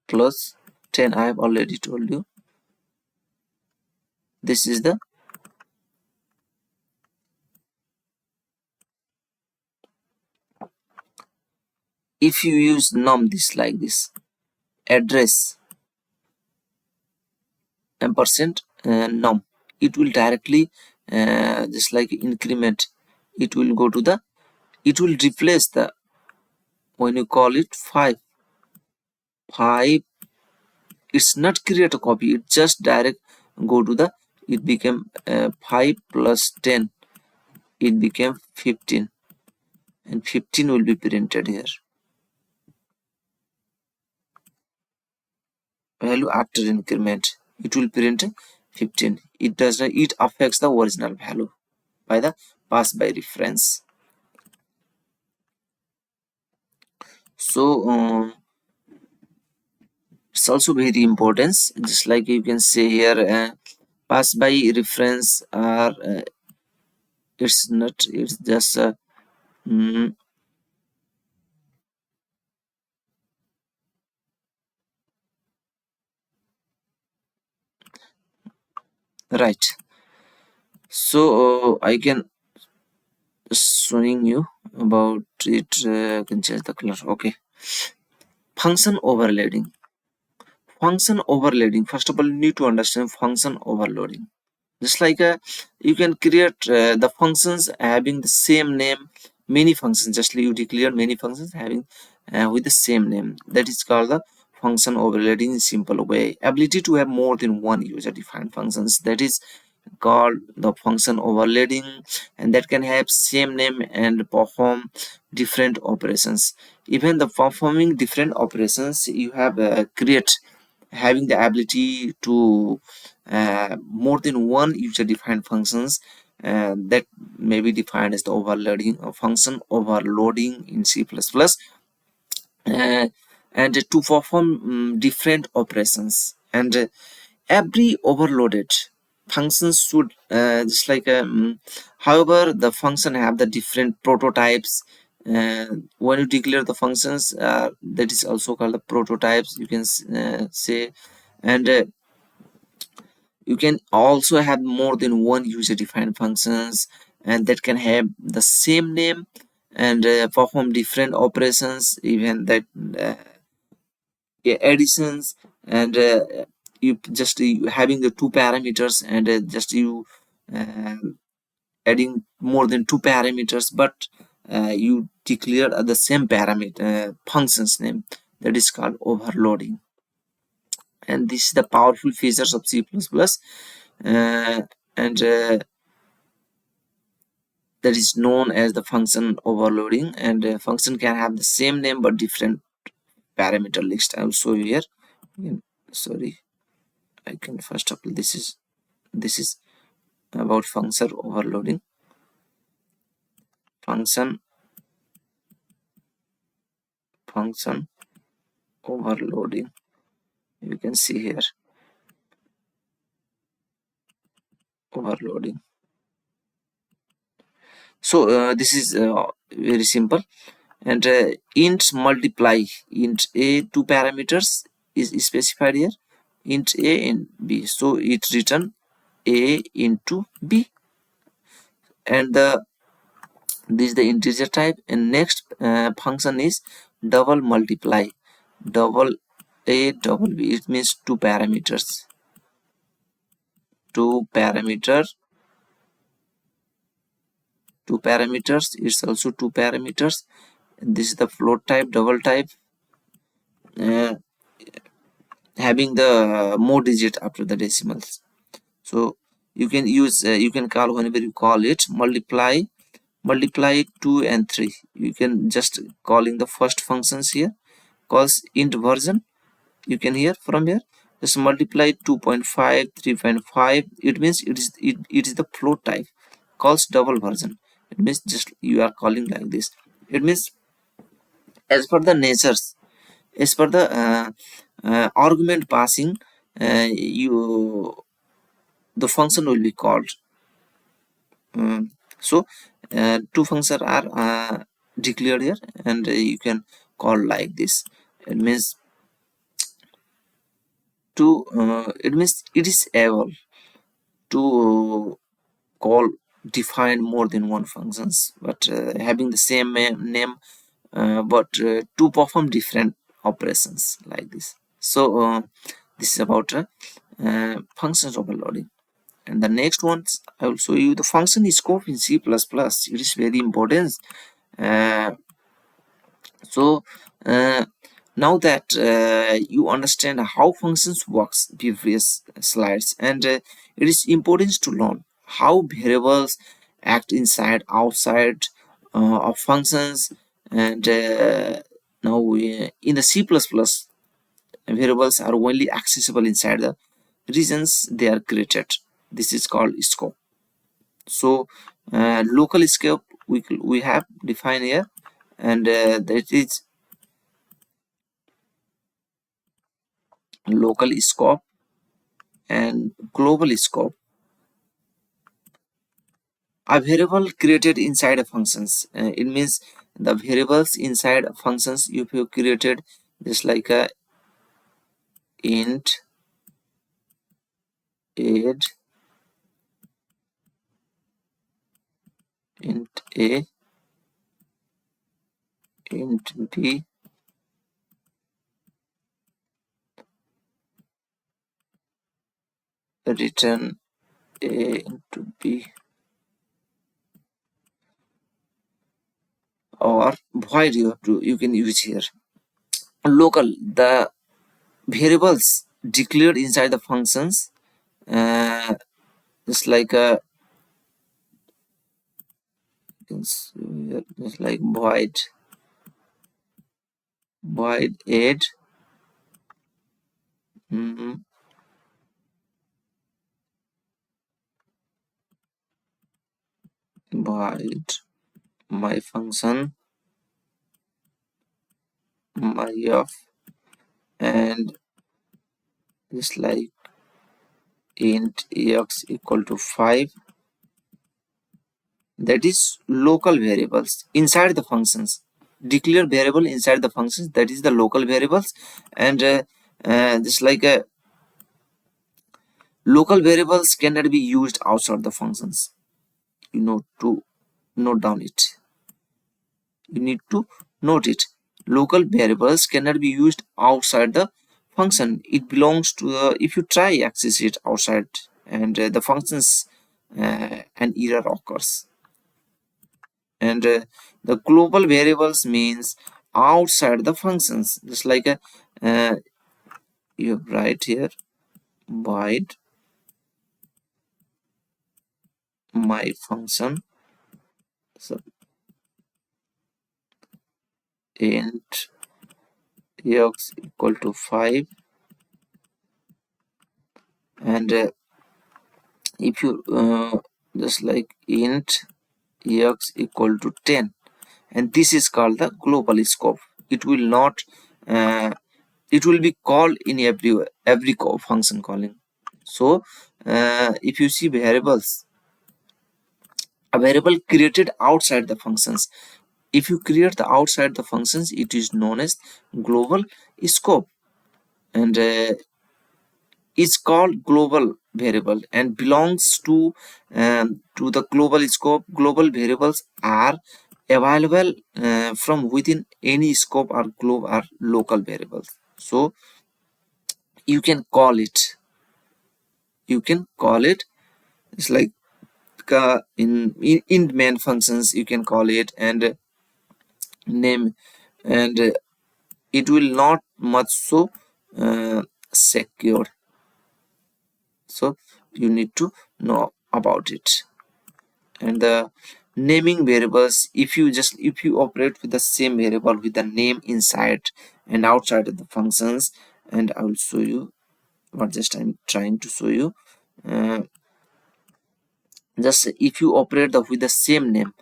plus 10. I have already told you. This is the if you use num this like this, address ampersand num, it will directly just like increment, it will go to the, it will replace the, when you call it 5, it's not create a copy, it just direct go to the, it became 5 plus 10, it became 15, and 15 will be printed here. Value after increment, it will print 15. It does not, it affects the original value by the pass by reference. So it's also very important, just like you can say here, pass by reference are it's not, it's just mm, right. So I can showing you about it. Can change the color. Okay. Function overloading. Function overloading. First of all, you need to understand function overloading. Just like you can create the functions having the same name, many functions. Just like you declare many functions having with the same name. That is called the function overloading in simple way. Ability to have more than one user-defined functions. That is called the function overloading, and that can have same name and perform different operations. Even the performing different operations, you have create having the ability to more than one user defined functions, that may be defined as the overloading or function overloading in C++, uh, and to perform different operations. And every overloaded functions should just like however the function have the different prototypes. When you declare the functions, that is also called the prototypes, you can say. And you can also have more than one user defined functions, and that can have the same name and perform different operations, even that yeah, additions. And you just having the two parameters, and just you uh, adding more than two parameters, but you declare the same parameter functions name, that is called overloading. And this is the powerful features of C++, and that is known as the function overloading. And function can have the same name but different parameter list. I will show you here. Sorry, I can first of all, this is about function overloading. Function overloading, you can see here, overloading. So this is very simple. And int multiply, int a, two parameters is specified here, int a and b, so it return a into b. And this is the integer type. And next function is double multiply, double a double b, it means two parameters, two parameters, it's also two parameters. This is the float type, double type, uh, having the more digit after the decimals. So you can use you can call whenever you call it multiply 2 and 3, you can just calling the first functions here, calls int version You can hear from here, just multiply 2.5 3.5. It means it is the float type, calls double version. It means just you are calling like this. It means as per the natures, as per the argument passing, you the function will be called. So two functions are declared here, and you can call like this. It means it means it is able to call define more than one functions, but having the same name, but to perform different operations like this. So this is about functions overloading. And the next one, I will show you the function scope in C++. It is very important. Uh, so uh, now that you understand how functions works previous slides, and it is important to learn how variables act inside outside of functions. And now in the C++, variables are only accessible inside the regions they are created. This is called scope. So local scope we have defined here, and that is local scope and global scope. A variable created inside a functions, it means the variables inside functions if you created, just like a int age, int a, int b, return a into b, or void you can use here. Local, the variables declared inside the functions, uh, just like a just like void add, mm, void my function my of, and just like int x equal to 5. That is local variables inside the functions, declare variable inside the functions, that is the local variables. And just like local variables cannot be used outside the functions. You know to note down it, you need to note it. Local variables cannot be used outside the function. It belongs to the, if you try access it outside, and the functions, an error occurs. And the global variables means outside the functions, just like you write here void my function, so int x equal to 5. And if you just like int x equal to 10, and this is called the global scope. It will not it will be called in every function calling. So if you see variables, a variable created outside the functions, if you create the outside the functions, it is known as global scope, and is called global variable and belongs to the global scope. Global variables are available from within any scope or globe or local variables. So you can call it, it's like in main functions you can call it, and name, and it will not much so secure. So you need to know about it. And the naming variables, if you operate with the same variable with the name inside and outside of the functions, and I will show you what just I'm trying to show you. Just if you operate with the same name,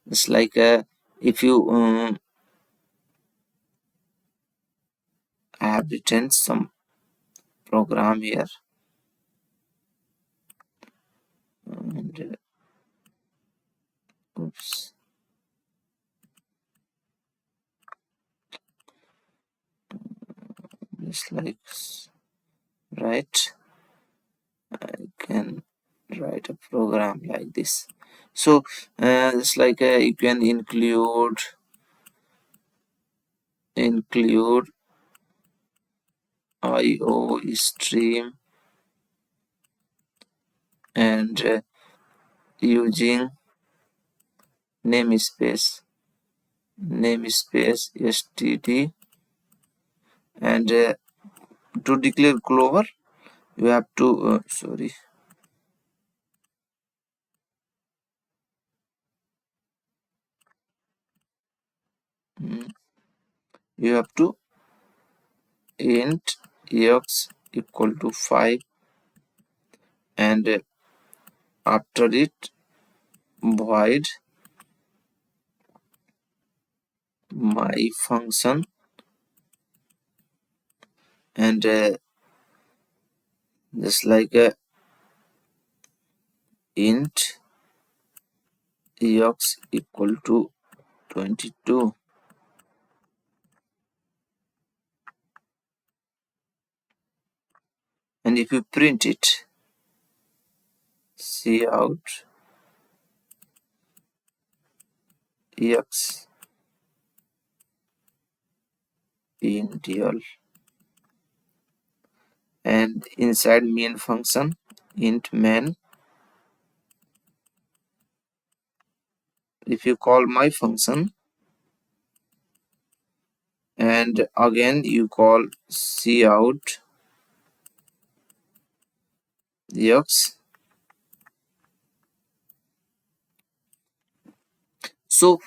just like if you I have written some program here, and oops, just like right, I can write a program like this. So it's like you can include IO stream and using namespace std, and to declare clover you have to sorry, you have to int x equal to 5, and after it void my function, and just like int x equal to 22, and if you print it, cout x intial, and inside main function int main, if you call my function and again you call cout x, so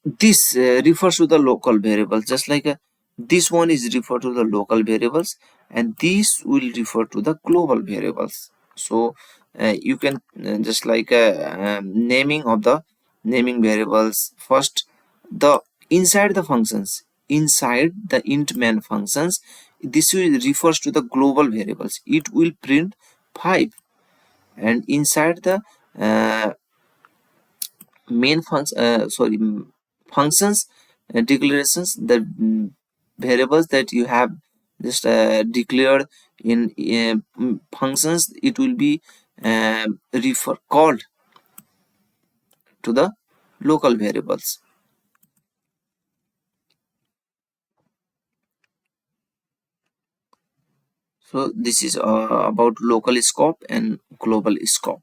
this refers to the local variables, just like this one is referred to the local variables and this will refer to the global variables. So you can just like naming of the naming variables, first the inside the functions, inside the int main functions, this will refers to the global variables, it will print 5, and inside the uh, main function functions declarations, the variables that you have just declared in functions, it will be refer called to the local variables. So this is about local scope and global scope,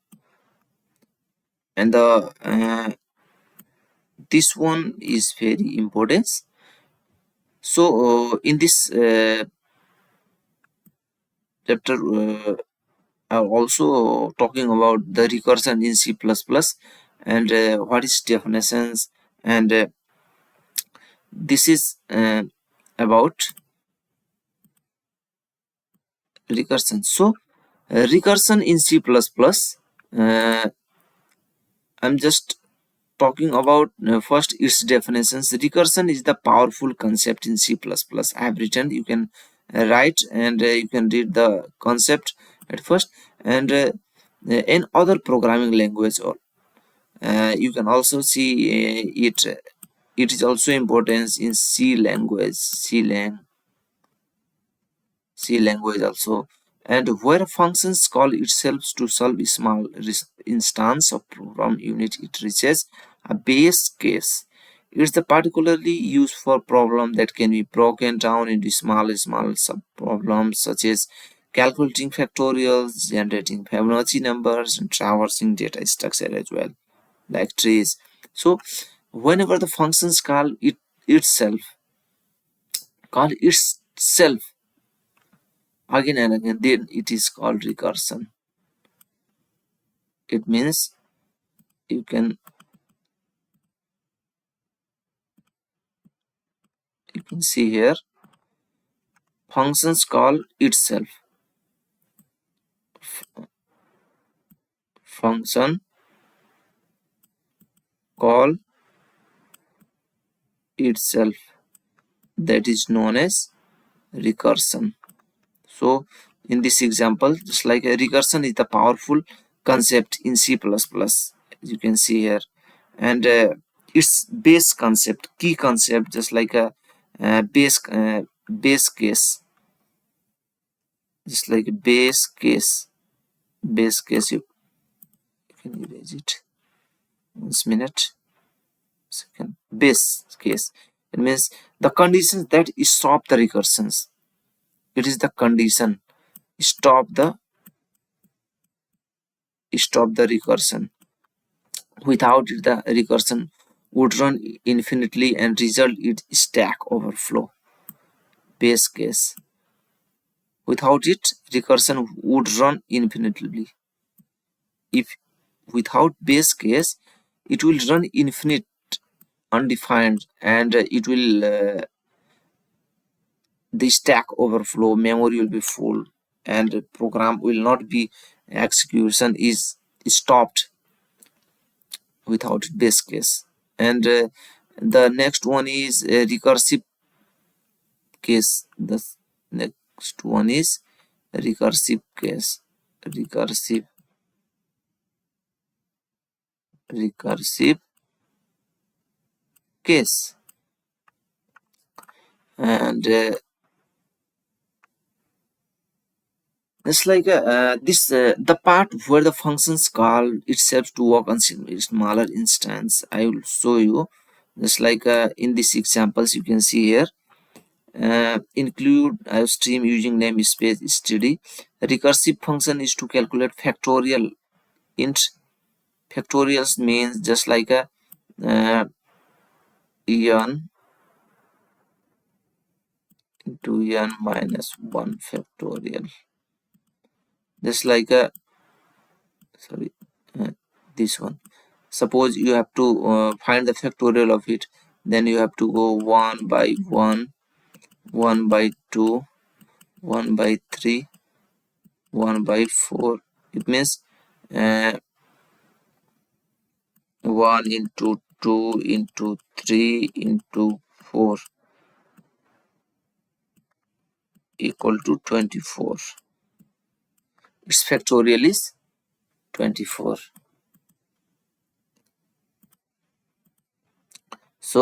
and the this one is very important. So in this chapter are also talking about the recursion in C++ and what is definitions, and this is about recursion. So recursion in C++, I'm just talking about first its definitions. Recursion is the powerful concept in C++. I have written, you can write, and you can read the concept at first, and in other programming language or you can also see it is also important in C language, C language also, and where functions call itself to solve a small instance of program unit, it reaches a base case. It's the particularly used for problem that can be broken down into small sub problems, such as calculating factorials, generating Fibonacci numbers, and traversing data structure as well, like trees. So whenever the functions call itself again and again, then it is called recursion. It means you can see here functions call itself. Function call itself, that is known as recursion. So in this example, just like a recursion is the powerful concept in C++, as you can see here, and its base concept, key concept, just like a base case, just like a base case. You can erase it. 1 minute. Second, base case. It means the conditions that stop the recursions. It is the condition stop the recursion. Without it, the recursion would run infinitely and result in stack overflow. Base case. Without it, recursion would run infinitely. If without base case, it will run infinite, undefined, and it will the stack overflow, memory will be full, and the program will not be execution is stopped without base case. And the next one is a recursive case. The next one is recursive case. Recursive case. And it's like this the part where the functions call itself to work on smaller instance. I will show you. Just like in these examples, you can see here. Include stream using namespace std. A recursive function is to calculate factorial int. Factorials means just like a n into n minus 1 factorial. Just like a this one. Suppose you have to find the factorial of it, then you have to go 1 by 1, 1 by 2, 1 by 3, 1 by 4. It means 1 into 2 into 3 into 4 equal to 24. Its factorial is 24. So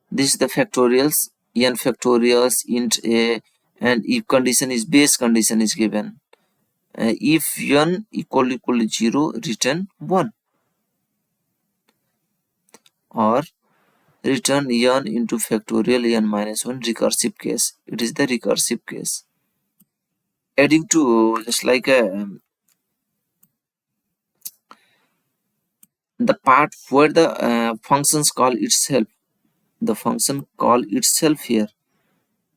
this is the factorials, n factorials int a, and if condition is base condition is given. If n equal to 0, return 1, or return n into factorial n minus 1 recursive case. It is the recursive case. Adding to just like the part where the functions call itself, the function call itself here,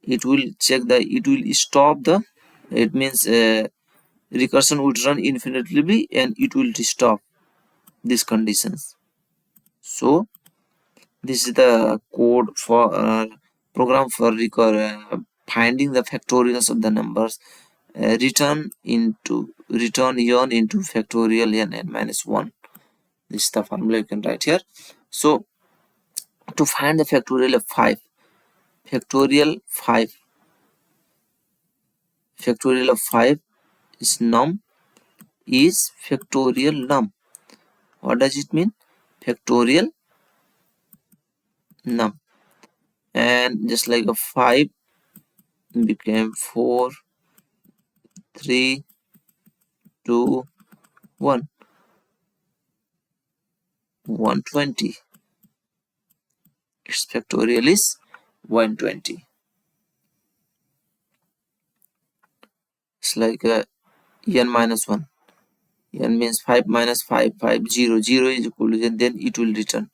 it will check the, it will stop the, it means recursion would run infinitely and it will stop these conditions. So this is the code for program for finding the factorials of the numbers. Return n into factorial n minus 1. This is the formula you can write here. So to find the factorial of 5, factorial of 5 is num is factorial num. What does it mean? Factorial num. And just like a 5 became 4, 3, 2, 1, 120. Its factorial is 120. It's like n minus 1. N means 5 minus 5, 0 is equal to, and then it will return.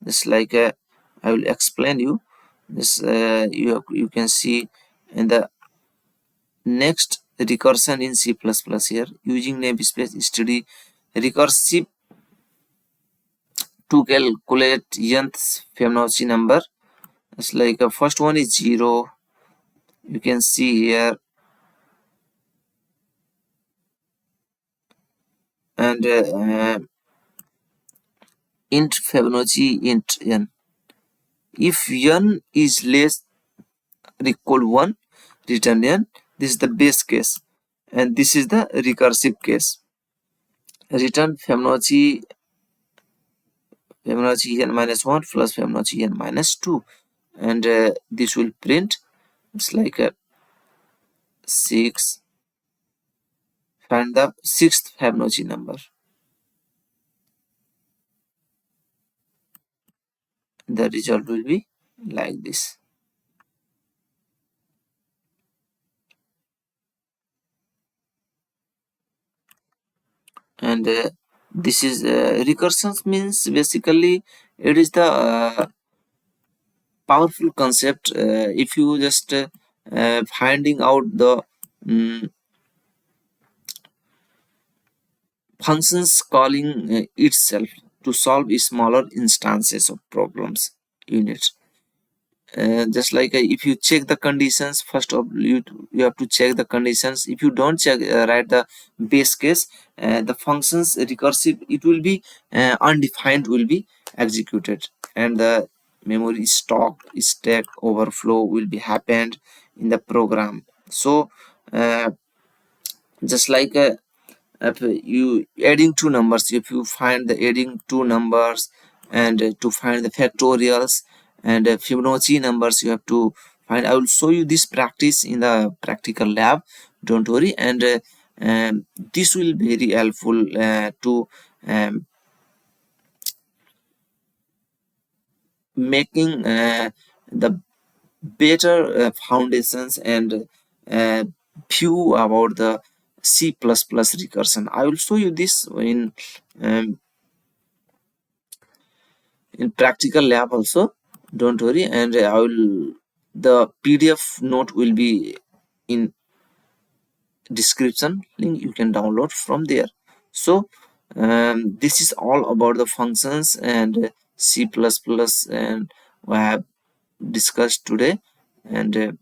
Just like I will explain you. This you can see in the next recursion in C++ here, using namespace std recursive to calculate nth Fibonacci number. It's like first one is 0, You can see here, and int Fibonacci int n. If n is less or equal 1, return n. This is the base case, and this is the recursive case. Return Fibonacci n minus 1 plus Fibonacci n minus 2, and this will print. It's like a 6. Find the sixth Fibonacci number. The result will be like this. And this is recursion means basically it is the powerful concept. If you just finding out the functions calling itself to solve smaller instances of problems unit. Just like if you check the conditions, first of you have to check the conditions. If you don't check, write the base case, the functions recursive, it will be undefined will be executed, and the memory stack overflow will be happened in the program. So just like if you adding two numbers, if you find the adding two numbers, and to find the factorials and Fibonacci numbers, you have to find. I will show you this practice in the practical lab, don't worry. And this will be very helpful to um, making the better foundations and uh, view about the C++ recursion. I will show you this um, in practical lab also, don't worry. And I will, the PDF note will be in description link, you can download from there. So this is all about the functions and C++ and we have discussed today. And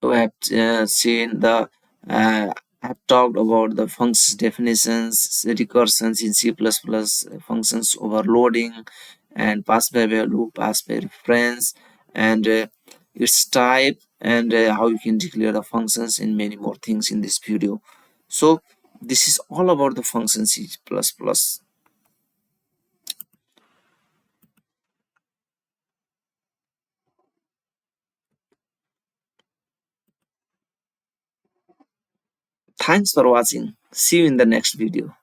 we have seen the have talked about the functions definitions, recursions in C++, functions overloading, and pass by value, pass by reference, and its type, and how you can declare the functions, and many more things in this video. So this is all about the function C++. Thanks for watching. See you in the next video.